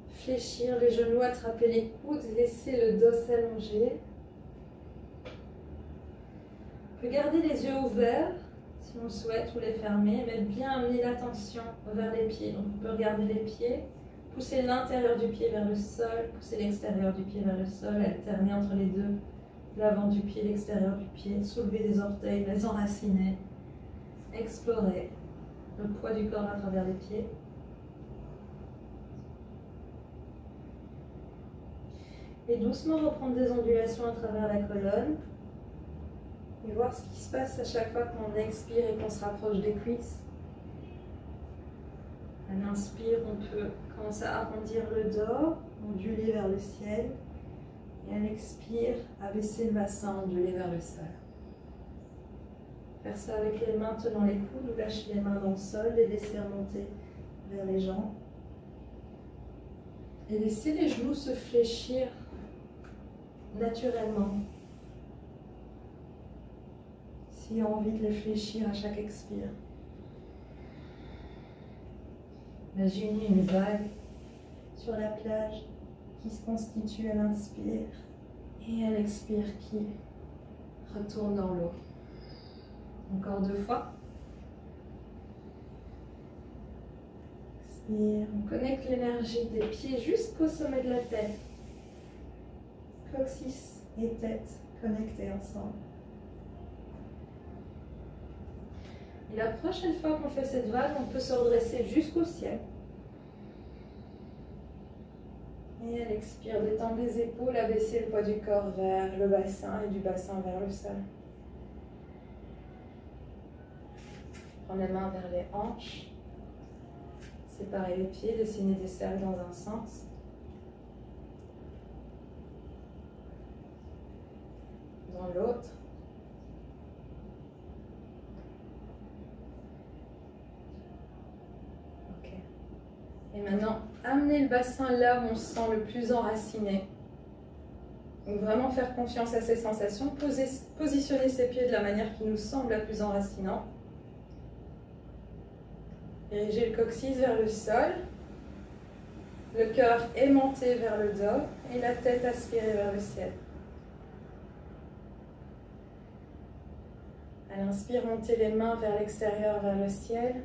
Fléchir les genoux, attraper les coudes, laisser le dos s'allonger. On peut garder les yeux ouverts si on souhaite, ou les fermer, mais bien amener l'attention vers les pieds. Donc on peut regarder les pieds, pousser l'intérieur du pied vers le sol, pousser l'extérieur du pied vers le sol, alterner entre les deux, l'avant du pied, l'extérieur du pied, soulever les orteils, les enraciner, explorer le poids du corps à travers les pieds. Et doucement reprendre des ondulations à travers la colonne. Et voir ce qui se passe à chaque fois qu'on expire et qu'on se rapproche des cuisses. À l'inspire, on peut commencer à arrondir le dos, onduler vers le ciel. Et à l'expire, abaisser le bassin, onduler vers le sol. Faire ça avec les mains tenant les coudes ou lâcher les mains dans le sol, les laisser remonter vers les jambes. Et laisser les genoux se fléchir naturellement. Si on a envie de les fléchir à chaque expire. Imaginez une vague sur la plage qui se constitue à l'inspire et à l'expire qui retourne dans l'eau. Encore 2 fois. Expire. On connecte l'énergie des pieds jusqu'au sommet de la tête. Coccyx et tête connectés ensemble. Et la prochaine fois qu'on fait cette vague, on peut se redresser jusqu'au ciel. Et à l'expire, détendre les épaules, abaisser le poids du corps vers le bassin et du bassin vers le sol. Prendre les mains vers les hanches. Séparer les pieds, dessiner des cercles dans un sens. Dans l'autre. Ok. Et maintenant, amenez le bassin là où on se sent le plus enraciné. Donc vraiment faire confiance à ces sensations, positionner ses pieds de la manière qui nous semble la plus enracinante. Diriger le coccyx vers le sol, le cœur aimanté vers le dos et la tête aspirée vers le ciel. À l'inspire, montez les mains vers l'extérieur, vers le ciel.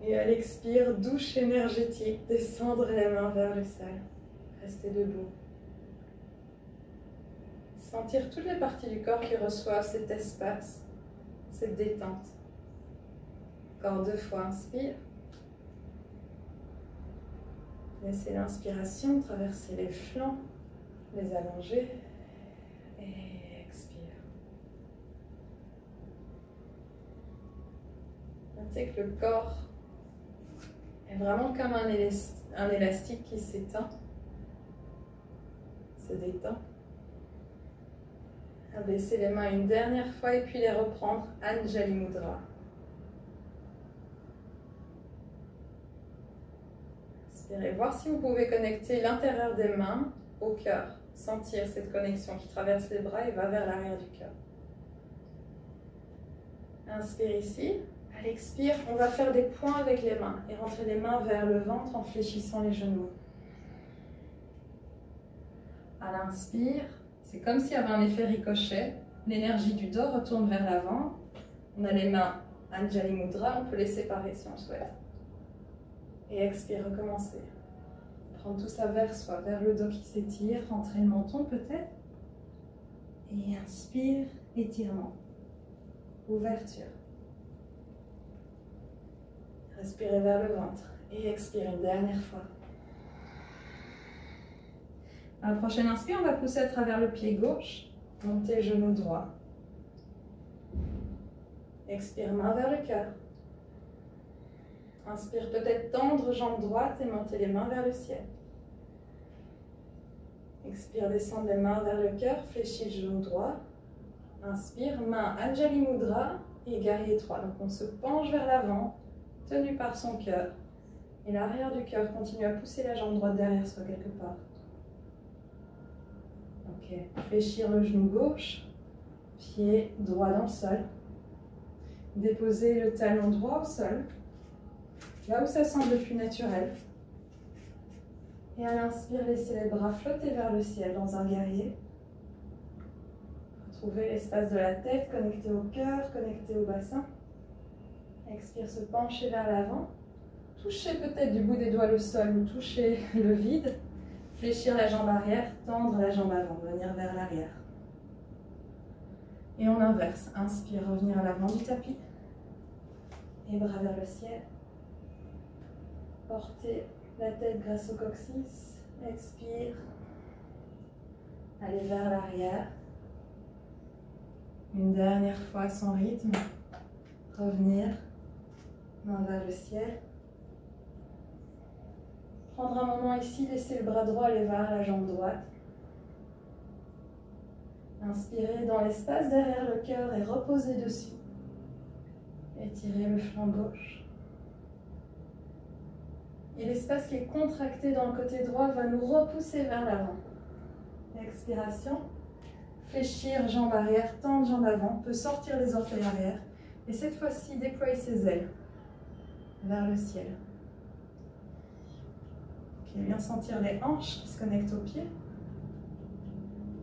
Et à l'expire, douche énergétique, descendre les mains vers le sol. Restez debout. Sentir toutes les parties du corps qui reçoivent cet espace, cette détente. Encore 2 fois, inspire. Laissez l'inspiration traverser les flancs, les allonger. Et expire. Notez que le corps est vraiment comme un élastique qui s'éteint, se détend. Abaissez les mains une dernière fois et puis les reprendre, Anjali Mudra. Inspirez, voir si vous pouvez connecter l'intérieur des mains au cœur. Sentir cette connexion qui traverse les bras et va vers l'arrière du cœur. Inspire ici. À l'expire, on va faire des points avec les mains et rentrer les mains vers le ventre en fléchissant les genoux. À l'inspire, c'est comme s'il y avait un effet ricochet. L'énergie du dos retourne vers l'avant. On a les mains Anjali Mudra, on peut les séparer si on souhaite. Et expire, recommencer. Prendre tout ça vers soi, vers le dos qui s'étire, rentrer le menton peut-être. Et inspire, étirement. Ouverture. Respirez vers le ventre et expire une dernière fois. À la prochaine inspire, on va pousser à travers le pied gauche, monter genou droit. Expire, main vers le cœur. Inspire, peut-être tendre jambe droite et monter les mains vers le ciel. Expire, descendre les mains vers le cœur, fléchis le genou droit. Inspire, main Anjali Mudra et guerrier 3. Donc on se penche vers l'avant, tenu par son cœur. Et l'arrière du cœur continue à pousser la jambe droite derrière soi quelque part. Ok, fléchir le genou gauche, pied droit dans le sol. Déposer le talon droit au sol, là où ça semble le plus naturel. Et à l'inspire, laissez les bras flotter vers le ciel dans un guerrier. Retrouvez l'espace de la tête, connecté au cœur, connecté au bassin. Expire, se pencher vers l'avant. Touchez peut-être du bout des doigts le sol ou toucher le vide. Fléchir la jambe arrière, tendre la jambe avant, venir vers l'arrière. Et on inverse. Inspire, revenir à l'avant du tapis. Et bras vers le ciel. Portez la tête grâce au coccyx. Expire. Allez vers l'arrière. Une dernière fois à son rythme. Revenir. Main vers le ciel. Prendre un moment ici, laisser le bras droit aller vers la jambe droite. Inspirez dans l'espace derrière le cœur et reposez dessus. Étirez le flanc gauche. Et l'espace qui est contracté dans le côté droit va nous repousser vers l'avant. Expiration. Fléchir jambe arrière, tendre jambe avant. On peut sortir les orteils arrière. Et cette fois-ci, déployer ses ailes vers le ciel. Ok, bien sentir les hanches qui se connectent aux pieds.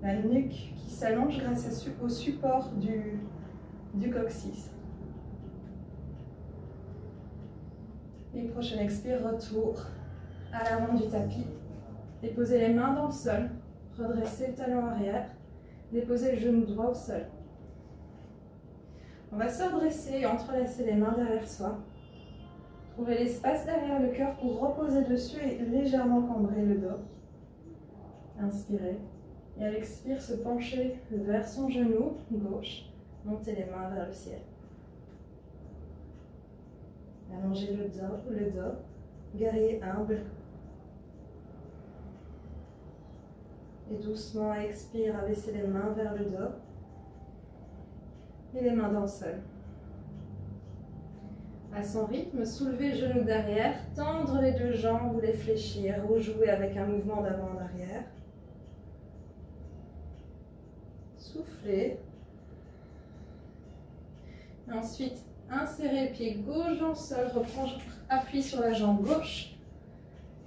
La nuque qui s'allonge grâce au support du coccyx. Et prochaine expire, retour à l'avant du tapis. Déposez les mains dans le sol. Redressez le talon arrière. Déposez le genou droit au sol. On va se redresser et entrelacer les mains derrière soi. Trouvez l'espace derrière le cœur pour reposer dessus et légèrement cambrer le dos. Inspirez. Et à l'expire, se pencher vers son genou gauche. Montez les mains vers le ciel. Allongez le dos. Guerrier humble. Et doucement, expire, abaissez les mains vers le dos. Et les mains dans le sol. À son rythme, soulevez le genou derrière, tendre les deux jambes ou les fléchir, ou jouer avec un mouvement d'avant en arrière. Soufflez. Et ensuite, insérez le pied gauche dans le sol, reprends appui sur la jambe gauche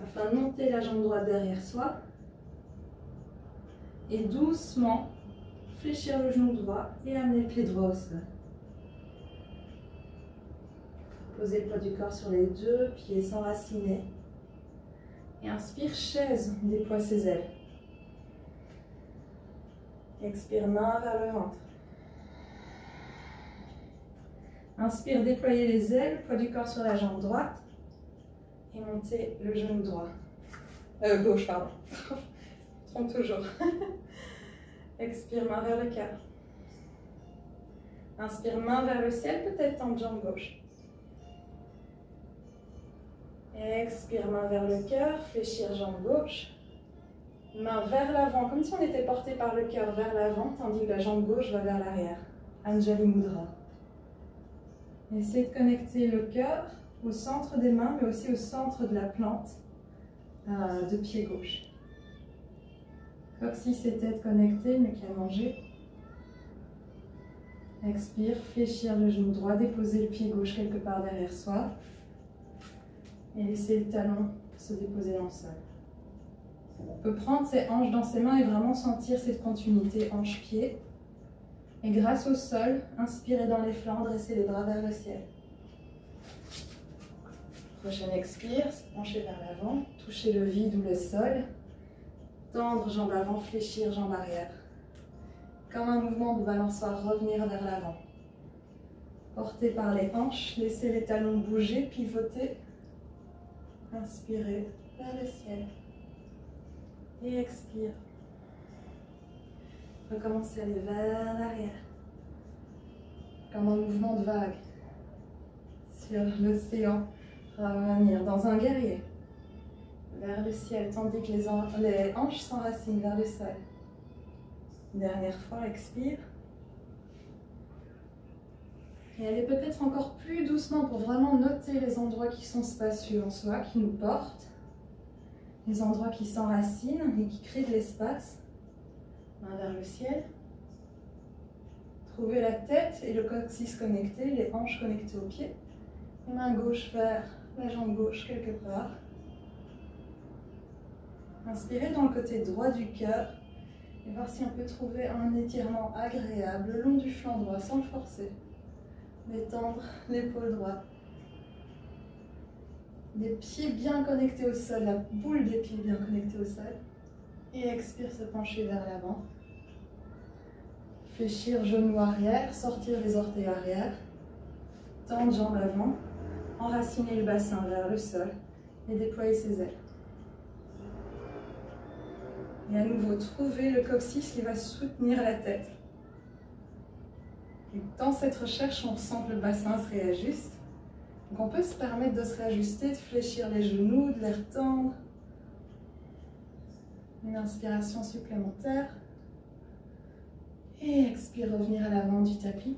afin de monter la jambe droite derrière soi. Et doucement, fléchir le genou droit et amener le pied droit au sol. Posez le poids du corps sur les deux pieds, s'enraciner. Et inspire, chaise, déploie ses ailes. Expire, main vers le ventre. Inspire, déployez les ailes, poids du corps sur la jambe droite. Et montez le genou droit. Gauche, pardon. Je me trompe toujours. Expire, main vers le cœur. Inspire, main vers le ciel, peut-être tendre jambe gauche. Expire, main vers le cœur, fléchir jambe gauche. Main vers l'avant, comme si on était porté par le cœur vers l'avant, tandis que la jambe gauche va vers l'arrière. Anjali Mudra. Essayez de connecter le cœur au centre des mains, mais aussi au centre de la plante de pied gauche. Coccyx et tête connectées, mais qui a mangé. Expire, fléchir le genou droit, déposer le pied gauche quelque part derrière soi. Et laisser le talon se déposer dans le sol. On peut prendre ses hanches dans ses mains et vraiment sentir cette continuité hanche-pied. Et grâce au sol, inspirez dans les flancs, dressez les bras vers le ciel. Prochaine expire, se pencher vers l'avant, toucher le vide ou le sol. Tendre jambe avant, fléchir jambe arrière. Comme un mouvement de balançoire, revenir vers l'avant. Porté par les hanches, laissez les talons bouger, pivoter. Inspirez vers le ciel. Et expire. Recommencez à aller vers l'arrière. Comme un mouvement de vague. Sur l'océan. Revenir dans un guerrier. Vers le ciel, tandis que les hanches s'enracinent vers le sol. Dernière fois, expire. Et allez peut-être encore plus doucement pour vraiment noter les endroits qui sont spacieux en soi, qui nous portent. Les endroits qui s'enracinent et qui créent de l'espace. Main vers le ciel. Trouvez la tête et le coccyx connectés, les hanches connectées aux pieds. Et main gauche vers la jambe gauche quelque part. Inspirez dans le côté droit du cœur et voir si on peut trouver un étirement agréable le long du flanc droit sans le forcer. Détendre l'épaule droite. Les pieds bien connectés au sol, la boule des pieds bien connectée au sol. Et expire, se pencher vers l'avant. Fléchir genou arrière, sortir les orteils arrière. Tendre jambe avant. Enraciner le bassin vers le sol et déployer ses ailes. Et à nouveau, trouver le coccyx qui va soutenir la tête. Et dans cette recherche, on sent que le bassin se réajuste. Donc on peut se permettre de se réajuster, de fléchir les genoux, de les retendre. Une inspiration supplémentaire. Et expire, revenir à l'avant du tapis.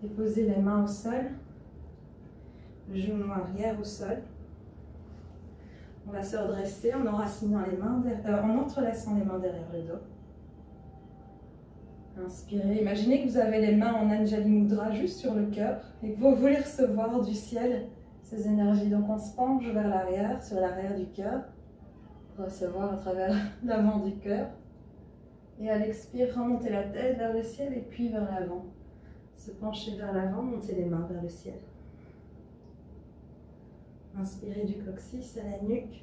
Déposer les mains au sol. Le genou arrière au sol. On va se redresser en enracinant les mains, en entrelaçant les mains derrière le dos. Inspirez. Imaginez que vous avez les mains en Anjali Mudra juste sur le cœur et que vous voulez recevoir du ciel ces énergies. Donc on se penche vers l'arrière, sur l'arrière du cœur, pour recevoir à travers l'avant du cœur. Et à l'expire, remonter la tête vers le ciel et puis vers l'avant. Se pencher vers l'avant, monter les mains vers le ciel. Inspirez du coccyx à la nuque.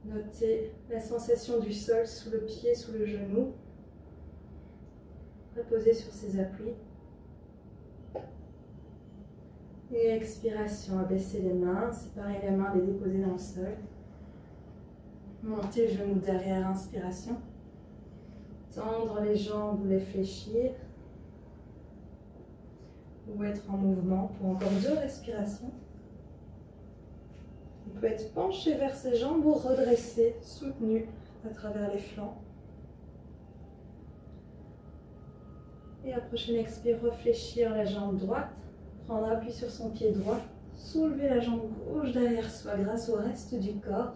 Notez la sensation du sol sous le pied, sous le genou. Reposez sur ses appuis. Et expiration, abaissez les mains, séparez les mains, les déposer dans le sol. Montez le genou derrière, inspiration. Tendre les jambes ou les fléchir. Ou être en mouvement pour encore 2 respirations. On peut être penché vers ses jambes ou redressé, soutenu à travers les flancs. Et à la prochaine expire, réfléchir la jambe droite. Prendre appui sur son pied droit. Soulever la jambe gauche derrière soi grâce au reste du corps.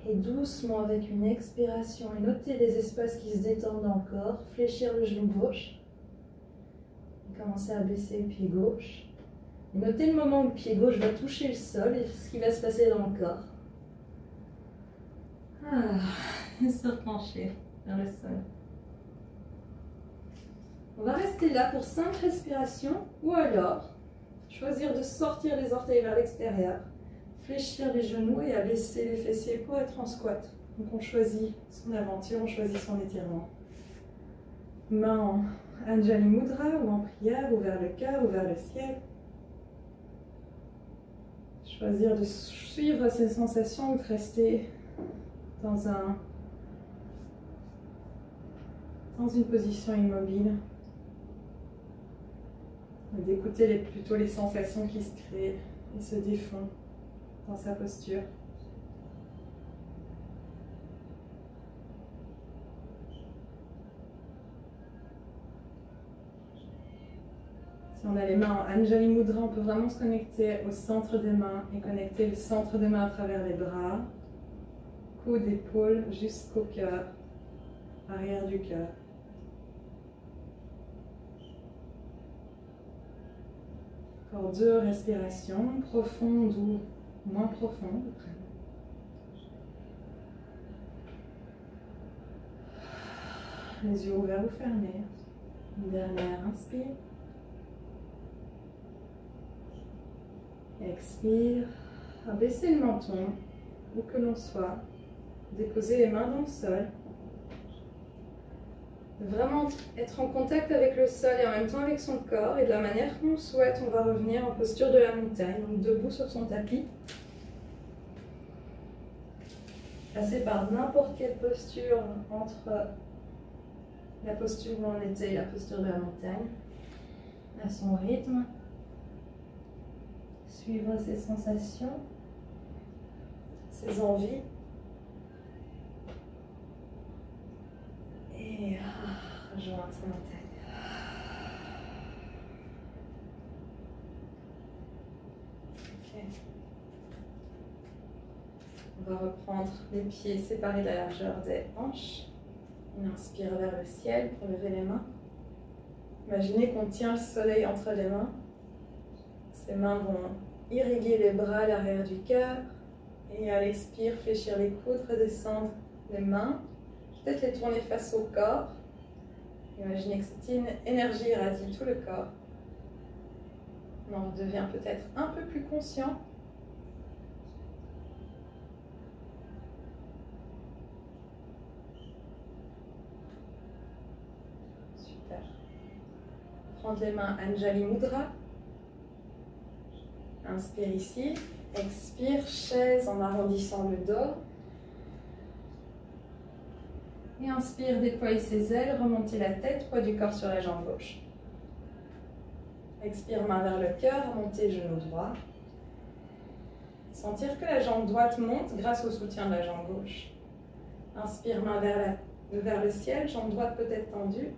Et doucement, avec une expiration, et notez les espaces qui se détendent encore. Fléchir le genou gauche. Et commencez à baisser le pied gauche. Et notez le moment où le pied gauche va toucher le sol et ce qui va se passer dans le corps. Et se repencher vers le sol. On va rester là pour 5 respirations ou alors choisir de sortir les orteils vers l'extérieur, fléchir les genoux et abaisser les fessiers pour être en squat. Donc on choisit son aventure, on choisit son étirement. Main en Anjali Mudra ou en prière ou vers le cœur ou vers le ciel. Choisir de suivre ces sensations ou de rester dans une position immobile. D'écouter plutôt les sensations qui se créent et se défont dans sa posture. Si on a les mains en Anjali Mudra, on peut vraiment se connecter au centre des mains et connecter le centre des mains à travers les bras, coudes, épaules jusqu'au cœur, arrière du cœur. Encore 2 respirations, profondes ou moins profondes. Les yeux ouverts ou fermés. Une dernière, inspire. Expire. Abaissez le menton, où que l'on soit. Déposez les mains dans le sol. Vraiment être en contact avec le sol et en même temps avec son corps. Et de la manière qu'on souhaite, on va revenir en posture de la montagne. Donc debout sur son tapis. Passer par n'importe quelle posture entre la posture où on était et la posture de la montagne. À son rythme. Suivre ses sensations, ses envies. Et rejoindre sa montagne. Ok. On va reprendre les pieds séparés de la largeur des hanches. On inspire vers le ciel pour lever les mains. Imaginez qu'on tient le soleil entre les mains. Ces mains vont irriguer les bras à l'arrière du cœur. Et à l'expire, fléchir les coudes, redescendre les mains. Peut-être les tourner face au corps. Imaginez que cette énergie irradie tout le corps. On en devient peut-être un peu plus conscient. Super. Prendre les mains Anjali Mudra. Inspire ici. Expire, chaise en arrondissant le dos. Et inspire, déployer ses ailes, remonter la tête, poids du corps sur la jambe gauche. Expire, main vers le cœur, remonter genou droit. Sentir que la jambe droite monte grâce au soutien de la jambe gauche. Inspire, main vers le ciel, jambe droite peut-être tendue.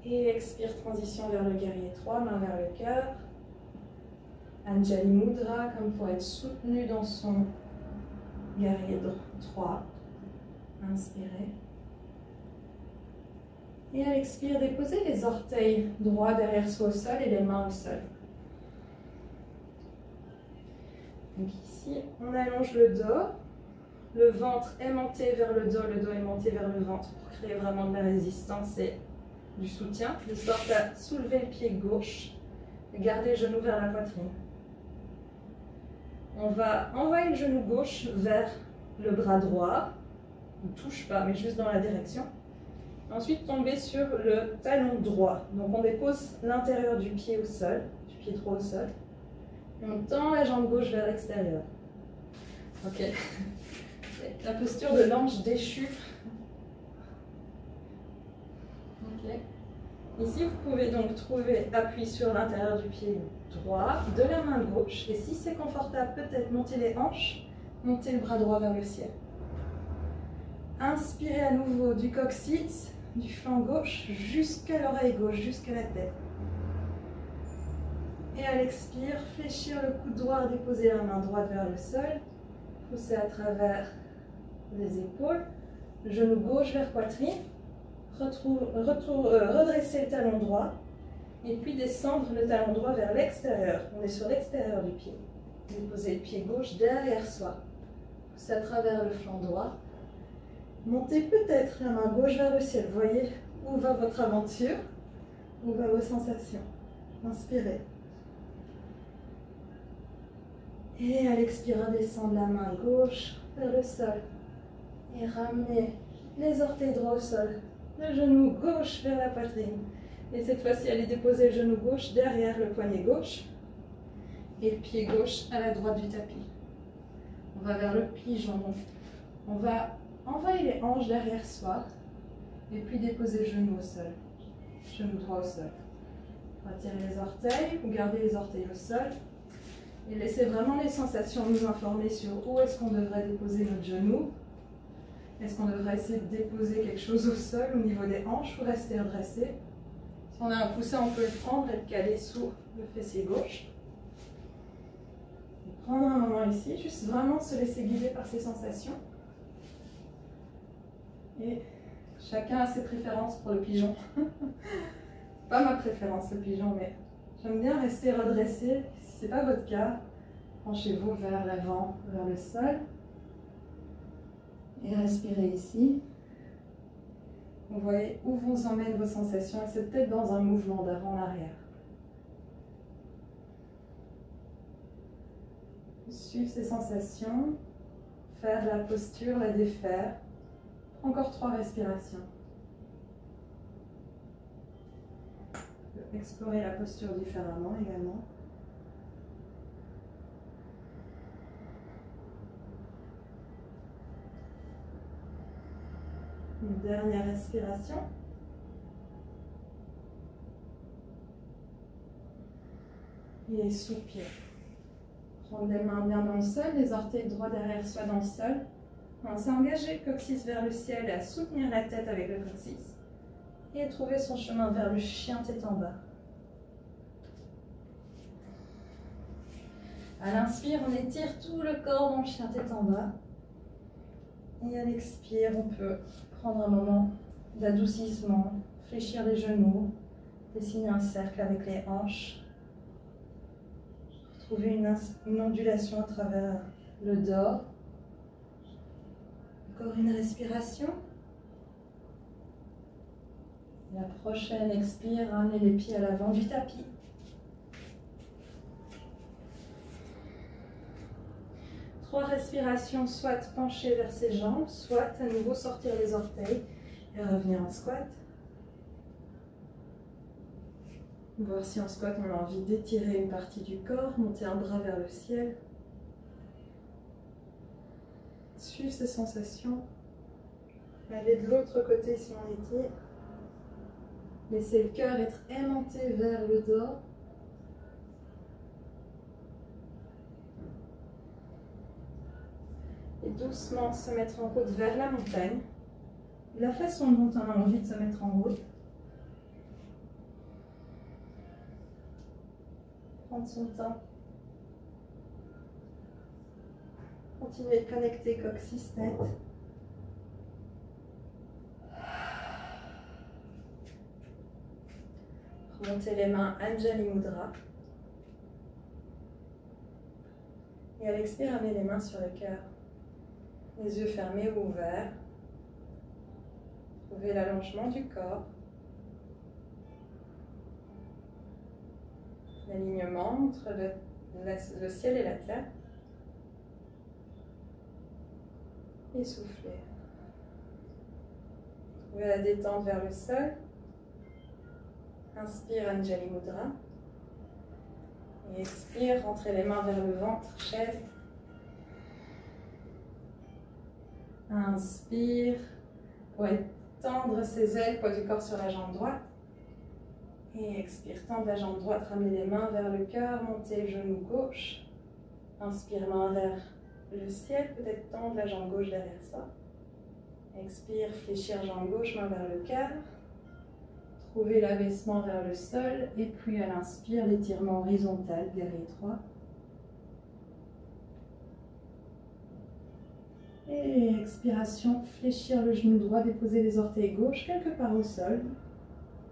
Et expire, transition vers le guerrier 3, main vers le cœur. Anjali Mudra, comme pour être soutenu dans son guerrier 3. Inspirez. Et à l'expire, déposez les orteils droits derrière soi au sol et les mains au sol. Donc ici, on allonge le dos. Le ventre est monté vers le dos est monté vers le ventre pour créer vraiment de la résistance et du soutien. De sorte à soulever le pied gauche et garder le genou vers la poitrine. On va envoyer le genou gauche vers le bras droit. On ne touche pas, mais juste dans la direction. Ensuite, tomber sur le talon droit. Donc, on dépose l'intérieur du pied au sol, du pied droit au sol. Et on tend la jambe gauche vers l'extérieur. Ok. La posture de l'ange déchu. Ok. Ici, vous pouvez donc trouver appui sur l'intérieur du pied droit, de la main gauche. Et si c'est confortable, peut-être monter les hanches, monter le bras droit vers le ciel. Inspirez à nouveau du coccyx, du flanc gauche, jusqu'à l'oreille gauche, jusqu'à la tête. Et à l'expire, fléchir le coude droit, déposer la main droite vers le sol. Pousser à travers les épaules. Genou gauche vers poitrine. Redresser le talon droit. Et puis descendre le talon droit vers l'extérieur. On est sur l'extérieur du pied. Déposez le pied gauche derrière soi. Poussez à travers le flanc droit. Montez peut-être la main gauche vers le ciel. Voyez où va votre aventure, où va vos sensations. Inspirez. Et à l'expirer, descendre la main gauche vers le sol. Et ramener les orteils droits au sol. Le genou gauche vers la poitrine. Et cette fois-ci, allez déposer le genou gauche derrière le poignet gauche. Et le pied gauche à la droite du tapis. On va vers le pigeon. On va envoyer les hanches derrière soi. Et puis déposer le genou au sol. Genou droit au sol. Retirez les orteils. Vous gardez les orteils au sol. Et laissez vraiment les sensations nous informer sur où est-ce qu'on devrait déposer notre genou. Est-ce qu'on devrait essayer de déposer quelque chose au sol au niveau des hanches ou rester redressé? Si on a un coussin, on peut le prendre et le caler sous le fessier gauche. Et prendre un moment ici, juste vraiment se laisser guider par ses sensations. Et chacun a ses préférences pour le pigeon. Pas ma préférence le pigeon, mais j'aime bien rester redressé. Si ce n'est pas votre cas, penchez-vous vers l'avant, vers le sol. Et respirez ici. Vous voyez où vous emmènent vos sensations et c'est peut-être dans un mouvement d'avant en arrière. Suivre ces sensations, faire la posture, la défaire. Encore 3 respirations. Explorer la posture différemment également. Une dernière respiration. Et soupir. Prendre les mains bien dans le sol, les orteils droits derrière soi dans le sol. Commencez à engager le coccyx vers le ciel et à soutenir la tête avec le coccyx. Et trouver son chemin vers le chien tête en bas. À l'inspire, on étire tout le corps dans le chien tête en bas. Et à l'expire, on peut prendre un moment d'adoucissement, fléchir les genoux, dessiner un cercle avec les hanches. Trouver une ondulation à travers le dos. Encore une respiration. La prochaine expire, ramenez les pieds à l'avant du tapis. Trois respirations, soit pencher vers ses jambes, soit à nouveau sortir les orteils et revenir en squat. Voir si en squat on a envie d'étirer une partie du corps, monter un bras vers le ciel. Suivre ces sensations. Aller de l'autre côté si on étire. Laissez le cœur être aimanté vers le dos. Et doucement se mettre en route vers la montagne. La façon dont on a envie de se mettre en route. Prendre son temps. Continuez de connecter coccyx-tête. Remontez les mains Anjali Mudra. Et à l'expire, amenez les mains sur le cœur. Les yeux fermés ou ouverts. Trouvez l'allongement du corps. L'alignement entre le ciel et la terre. Et soufflez. Trouvez la détente vers le sol. Inspire Anjali Mudra. Et expire, rentrez les mains vers le ventre, chaise. Inspire, pour étendre ses ailes, poids du corps sur la jambe droite. Et expire, tendre la jambe droite, ramenez les mains vers le cœur, montez le genou gauche. Inspire, main vers le ciel, peut-être tendre la jambe gauche derrière soi. Expire, fléchir jambe gauche, main vers le cœur. Trouvez l'abaissement vers le sol et puis à l'inspire, l'étirement horizontal, guerrier 3. Et expiration, fléchir le genou droit, déposer les orteils gauche quelque part au sol.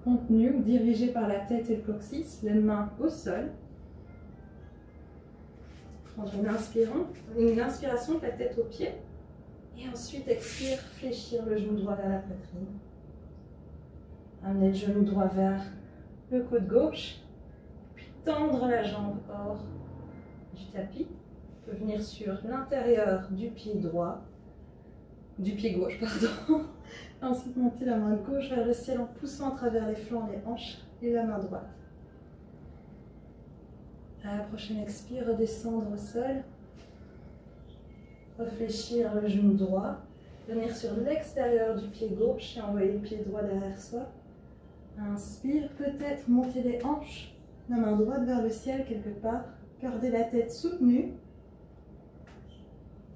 Contenu ou dirigé par la tête et le coccyx, les mains au sol. Prendre une inspiration de la tête aux pieds. Et ensuite, expire, fléchir le genou droit vers la poitrine. Amener le genou droit vers le coude gauche. Puis tendre la jambe hors du tapis. On peut venir sur l'intérieur du pied droit. Du pied gauche, pardon. Ensuite, monter la main gauche vers le ciel en poussant à travers les flancs, les hanches et la main droite. À la prochaine expire, redescendre au sol. Réfléchir le genou droit. Venir sur l'extérieur du pied gauche et envoyer le pied droit derrière soi. Inspire, peut-être monter les hanches. La main droite vers le ciel quelque part. Garder la tête soutenue.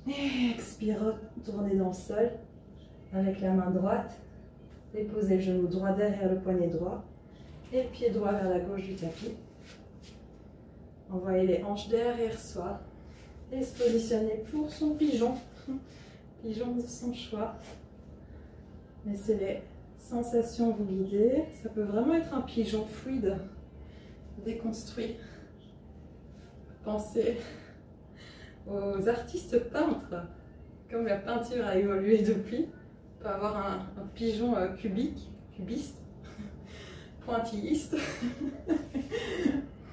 Et expire, retourner dans le sol. Avec la main droite. Déposer le genou droit derrière le poignet droit. Et le pied droit vers la gauche du tapis. Envoyer les hanches derrière soi. Et se positionner pour son pigeon. Pigeon de son choix. Laissez les sensations vous guider. Ça peut vraiment être un pigeon fluide, déconstruit. Pensez aux artistes peintres. Comme la peinture a évolué depuis, on peut avoir un pigeon cubiste, pointilliste,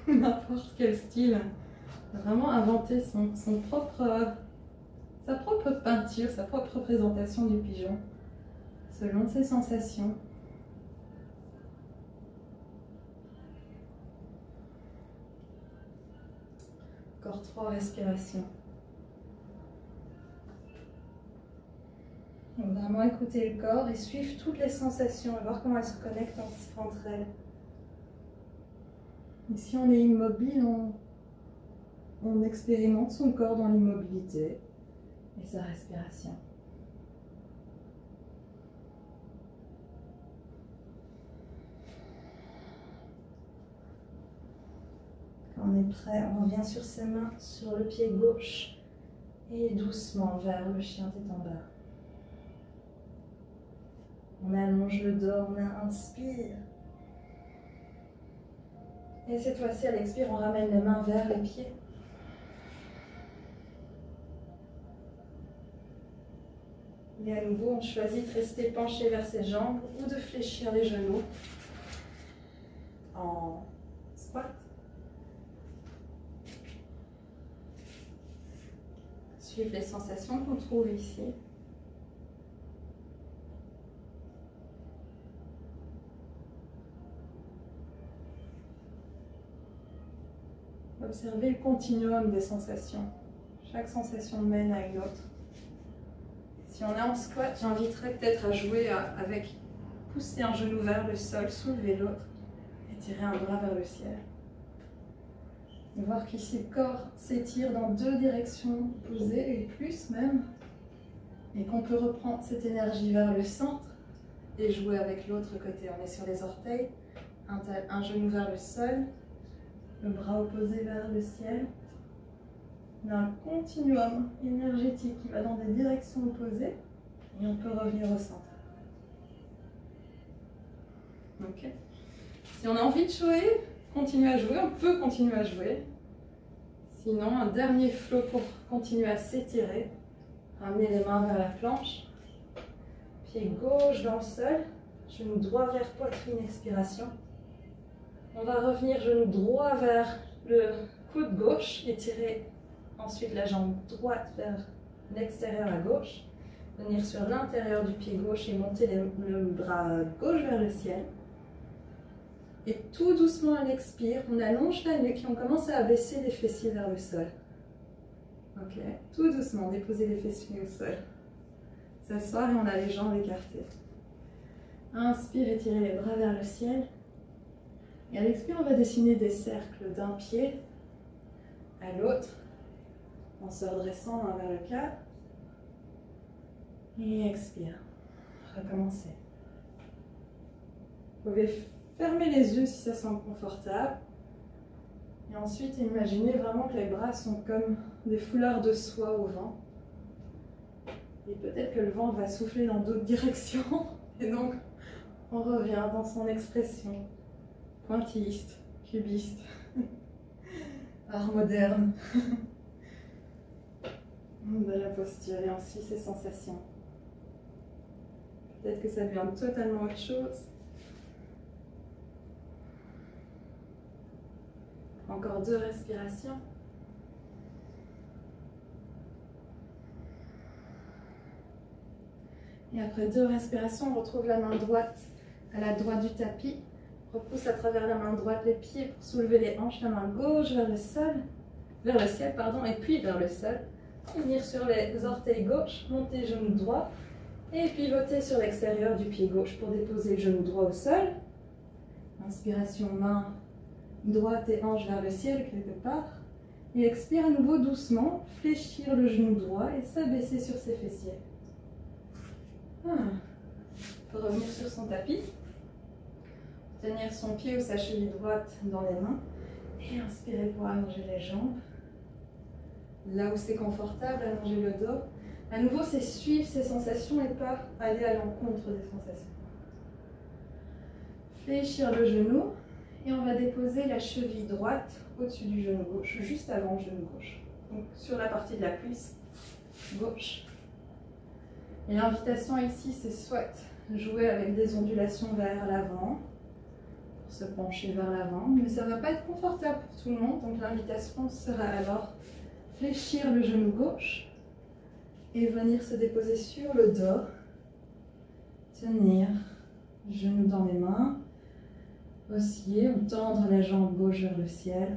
n'importe quel style. Vraiment inventer sa propre peinture, sa propre représentation du pigeon, selon ses sensations. Encore 3 respirations. Donc vraiment écouter le corps et suivre toutes les sensations et voir comment elles se connectent entre elles. Et si on est immobile, on expérimente son corps dans l'immobilité et sa respiration. Quand on est prêt, on revient sur ses mains, sur le pied gauche et doucement vers le chien tête en bas. On allonge le dos, on inspire. Et cette fois-ci, à l'expire, on ramène les mains vers les pieds. Et à nouveau, on choisit de rester penché vers ses jambes ou de fléchir les genoux en squat. Suivre les sensations qu'on trouve ici. Observez le continuum des sensations. Chaque sensation mène à une autre. Si on est en squat, j'inviterais peut-être à jouer avec pousser un genou vers le sol, soulever l'autre et tirer un bras vers le ciel. Et voir qu'ici le corps s'étire dans 2 directions opposées et plus même. Et qu'on peut reprendre cette énergie vers le centre et jouer avec l'autre côté. On est sur les orteils, un genou vers le sol, le bras opposé vers le ciel. On a un continuum énergétique qui va dans des directions opposées et on peut revenir au centre. Ok. Si on a envie de jouer, continuer à jouer, on peut continuer à jouer. Sinon, un dernier flow pour continuer à s'étirer. Ramener les mains vers la planche. Pied gauche dans le sol. Genou droit vers poitrine, expiration. On va revenir genou droit vers le coude gauche. Étirer ensuite la jambe droite vers l'extérieur à gauche. Venir sur l'intérieur du pied gauche et monter le bras gauche vers le ciel. Et tout doucement à l'expire, on allonge la nuque et on commence à abaisser les fessiers vers le sol. Ok, tout doucement, déposer les fessiers au sol. S'asseoir et on a les jambes écartées. Inspire, étirer les bras vers le ciel. Et à l'expire, on va dessiner des cercles d'un pied à l'autre en se redressant main vers le cadre. Et expire. Recommencer. Vous pouvez fermer les yeux si ça semble confortable. Et ensuite, imaginez vraiment que les bras sont comme des foulards de soie au vent. Et peut-être que le vent va souffler dans d'autres directions. Et donc, on revient dans son expression pointilliste, cubiste, art moderne. De la posture et ensuite ses sensations. Peut-être que ça devient totalement autre chose. Encore 2 respirations. Et après 2 respirations, on retrouve la main droite à la droite du tapis. Repousse à travers la main droite les pieds pour soulever les hanches, la main gauche vers le sol, et puis vers le sol. Tenir sur les orteils gauche, monter le genou droit et pivoter sur l'extérieur du pied gauche pour déposer le genou droit au sol. Inspiration, main droite et hanche vers le ciel quelque part. Et expire à nouveau doucement, fléchir le genou droit et s'abaisser sur ses fessiers. On peut revenir sur son tapis. Tenir son pied ou sa cheville droite dans les mains. Et inspirer pour allonger les jambes. Là où c'est confortable, allonger le dos. À nouveau, c'est suivre ses sensations et pas aller à l'encontre des sensations. Fléchir le genou. Et on va déposer la cheville droite au-dessus du genou gauche, juste avant le genou gauche. Donc sur la partie de la cuisse gauche. Et l'invitation ici, c'est soit jouer avec des ondulations vers l'avant, pour se pencher vers l'avant, mais ça ne va pas être confortable pour tout le monde. Donc l'invitation sera alors fléchir le genou gauche et venir se déposer sur le dos. Tenir le genou dans les mains. Osciller ou tendre la jambe gauche vers le ciel.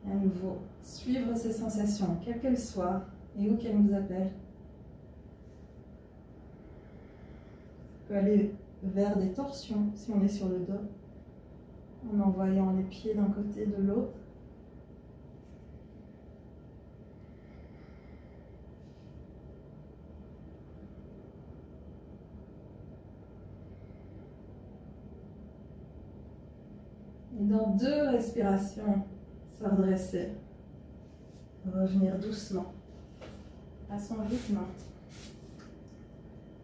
Et à nouveau, suivre ces sensations, quelles qu'elles soient et où qu'elles nous appellent. On peut aller vers des torsions si on est sur le dos, en envoyant les pieds d'un côté de l'autre. Et dans 2 respirations, se redresser. Revenir doucement, à son rythme.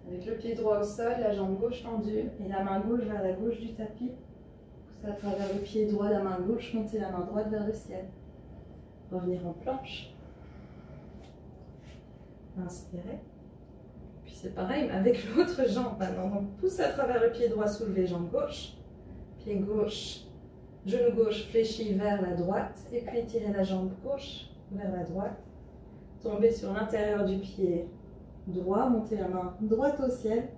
Avec le pied droit au sol, la jambe gauche tendue et la main gauche vers la gauche du tapis. Pousser à travers le pied droit de la main gauche, monter la main droite vers le ciel. Revenir en planche. Inspirez. Puis c'est pareil, mais avec l'autre jambe maintenant. Donc pousse à travers le pied droit, soulever jambe gauche. Pied gauche. Genou gauche fléchi vers la droite et puis étirer la jambe gauche vers la droite. Tomber sur l'intérieur du pied droit, monter la main droite au ciel.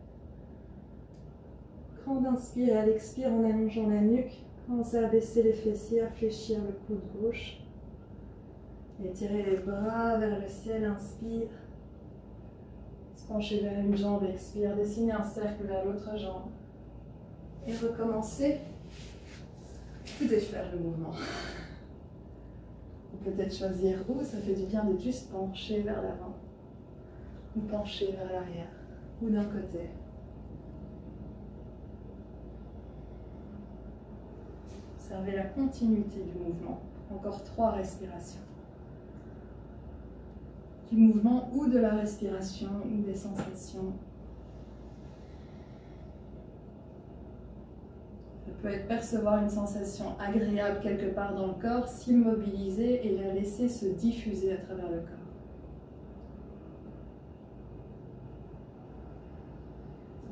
Grande inspire et à l'expire en allongeant la nuque. Commencez à baisser les fessiers, à fléchir le coude gauche. Étirez les bras vers le ciel, inspire. Se pencher vers une jambe, expire. Dessinez un cercle vers l'autre jambe. Et recommencez. Ou défaire le mouvement. Ou peut-être choisir où ça fait du bien d'être juste penché vers l'avant. Ou penché vers l'arrière. Ou d'un côté. Observez la continuité du mouvement. Encore 3 respirations. Du mouvement ou de la respiration ou des sensations. Ça peut être percevoir une sensation agréable quelque part dans le corps, s'immobiliser et la laisser se diffuser à travers le corps.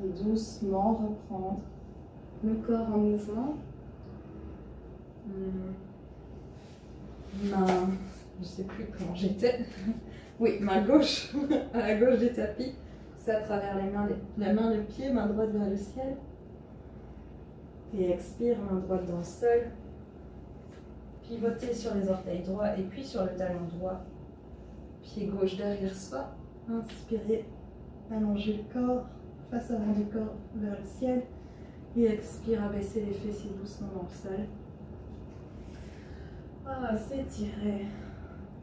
Et doucement reprendre le corps en mouvement. Main, je ne sais plus comment j'étais. Oui, main gauche à la gauche du tapis. C'est à travers les mains, la main, le pied, main droite vers le ciel. Et expire, main droite dans le sol. Pivotez sur les orteils droits et puis sur le talon droit. Pied gauche derrière soi. Inspirez, allongez le corps, face avant du corps vers le ciel. Et expire, abaisser les fessiers doucement dans le sol. Voilà, s'étirer,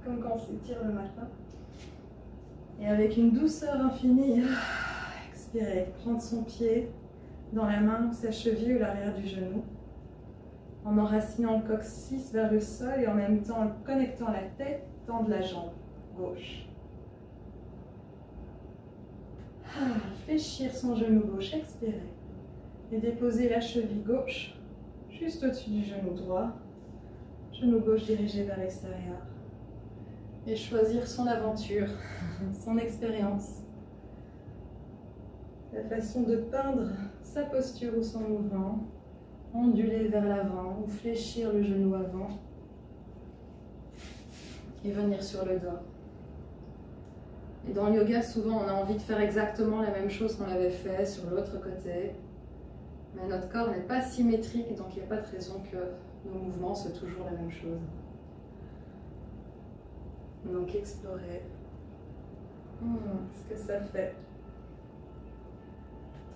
comme quand on s'étire le matin. Et avec une douceur infinie, expirez, prendre son pied dans la main, sa cheville ou l'arrière du genou, en enracinant le coccyx vers le sol et en même temps en connectant la tête, tendre la jambe gauche. Fléchir son genou gauche, expirer. Et déposer la cheville gauche juste au-dessus du genou droit. Genou gauche dirigé vers l'extérieur. Et choisir son aventure, son expérience. La façon de peindre sa posture ou son mouvement. Onduler vers l'avant ou fléchir le genou avant. Et venir sur le dos. Et dans le yoga, souvent, on a envie de faire exactement la même chose qu'on avait fait sur l'autre côté. Mais notre corps n'est pas symétrique, donc il n'y a pas de raison que nos mouvements soient toujours la même chose. Donc explorer ce que ça fait.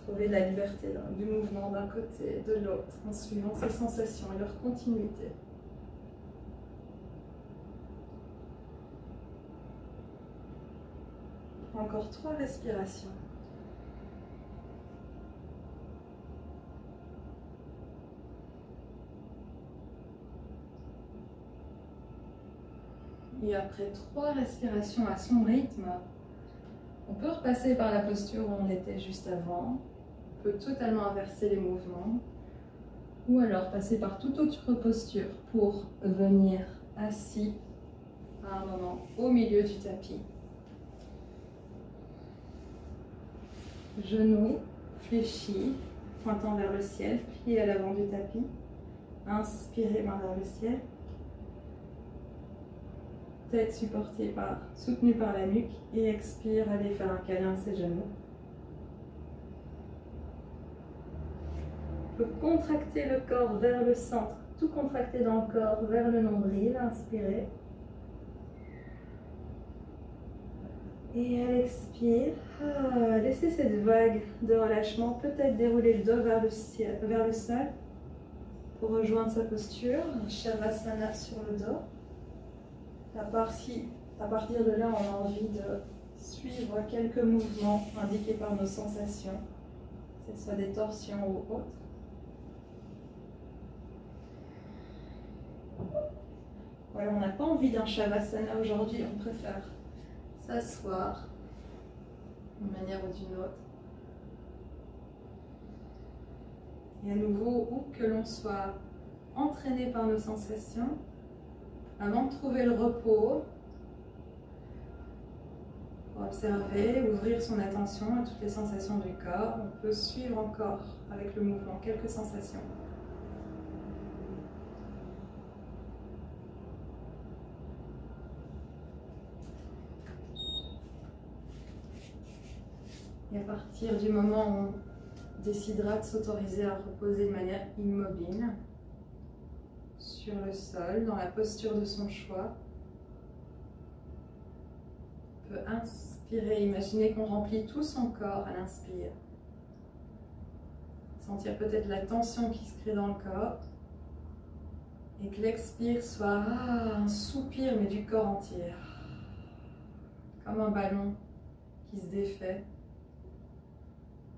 Trouver la liberté du mouvement d'un côté et de l'autre, en suivant ses sensations et leur continuité. Encore 3 respirations. Et après 3 respirations à son rythme, on peut repasser par la posture où on était juste avant. On peut totalement inverser les mouvements. Ou alors passer par toute autre posture pour venir assis à un moment au milieu du tapis. Genoux fléchis, pointant vers le ciel, pied à l'avant du tapis. Inspirez, main vers le ciel. Tête soutenue par la nuque. Et expire, allez faire un câlin à ses genoux. On peut contracter le corps vers le centre, tout contracter dans le corps vers le nombril. Inspirez. Et à l'expire, laissez cette vague de relâchement, peut-être dérouler le dos vers le sol pour rejoindre sa posture, Shavasana sur le dos. À partir de là, on a envie de suivre quelques mouvements indiqués par nos sensations, que ce soit des torsions ou autres. Voilà, on n'a pas envie d'un Shavasana aujourd'hui, on préfère s'asseoir d'une manière ou d'une autre. Et à nouveau, où que l'on soit entraîné par nos sensations, avant de trouver le repos, pour observer, ouvrir son attention à toutes les sensations du corps, on peut suivre encore avec le mouvement quelques sensations. Et à partir du moment où on décidera de s'autoriser à reposer de manière immobile, sur le sol, dans la posture de son choix, on peut inspirer, imaginer qu'on remplit tout son corps à l'inspire. Sentir peut-être la tension qui se crée dans le corps et que l'expire soit un soupir mais du corps entier. Comme un ballon qui se défait.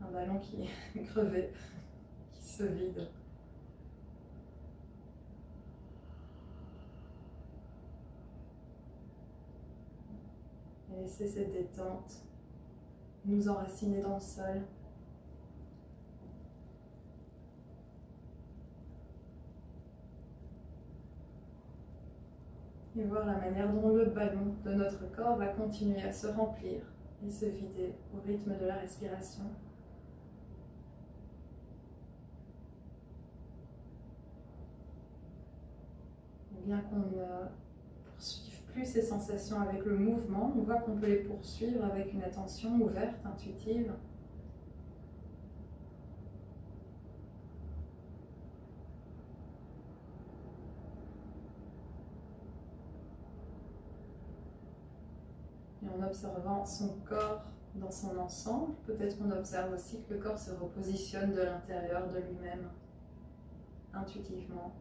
Un ballon qui est crevé, qui se vide. Et laisser cette détente nous enraciner dans le sol. Et voir la manière dont le ballon de notre corps va continuer à se remplir et se vider au rythme de la respiration. Et bien qu'on ne poursuive plus ces sensations avec le mouvement, on voit qu'on peut les poursuivre avec une attention ouverte, intuitive. Et en observant son corps dans son ensemble, peut-être qu'on observe aussi que le corps se repositionne de l'intérieur de lui-même, intuitivement.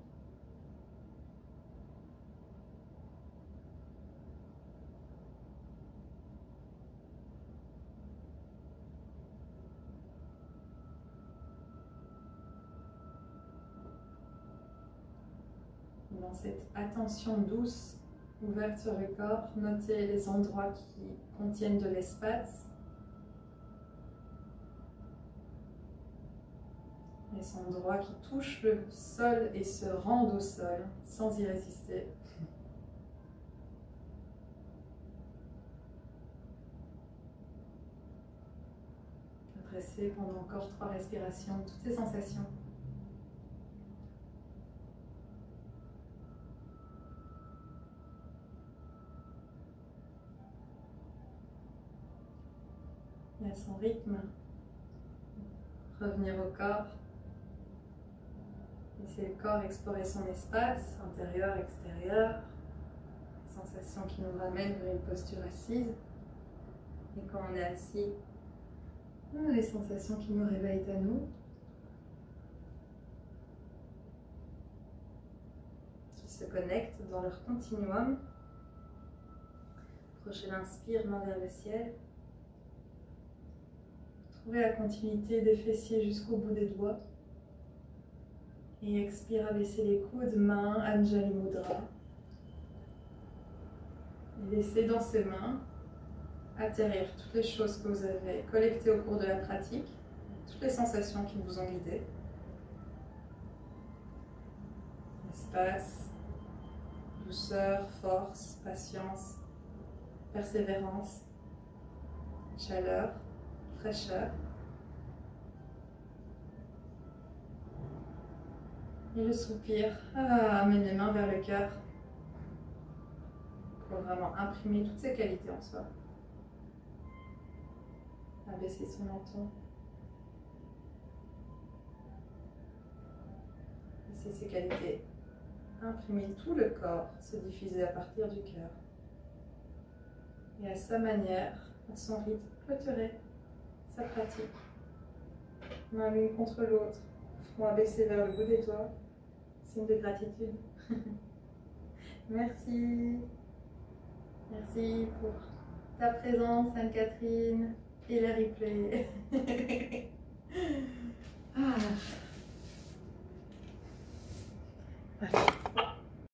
Dans cette attention douce, ouverte sur le corps, notez les endroits qui contiennent de l'espace. Et son droit qui touche le sol et se rende au sol sans y résister. Appréciez pendant encore 3 respirations toutes ces sensations. Et à son rythme, revenir au corps. Laisser le corps explorer son espace, intérieur, extérieur. Les sensations qui nous ramènent vers une posture assise. Et quand on est assis, les sensations qui nous réveillent à nous. Qui se connectent dans leur continuum. Prochaine inspire, main vers le ciel. Trouvez la continuité des fessiers jusqu'au bout des doigts. Et expire, abaisser les coudes, mains, Anjali Mudra. Et laissez dans ces mains atterrir toutes les choses que vous avez collectées au cours de la pratique, toutes les sensations qui vous ont guidé. Espace, douceur, force, patience, persévérance, chaleur, fraîcheur. Et le soupir, amène les mains vers le cœur pour vraiment imprimer toutes ces qualités en soi. Abaisser son menton. Laisser ces qualités imprimer tout le corps, se diffuser à partir du cœur. Et à sa manière, à son rythme, clôturer sa pratique. Main l'une contre l'autre, front abaissé vers le bout des doigts, signe de gratitude. Merci. Merci pour ta présence, Anne-Catherine. Et le replay.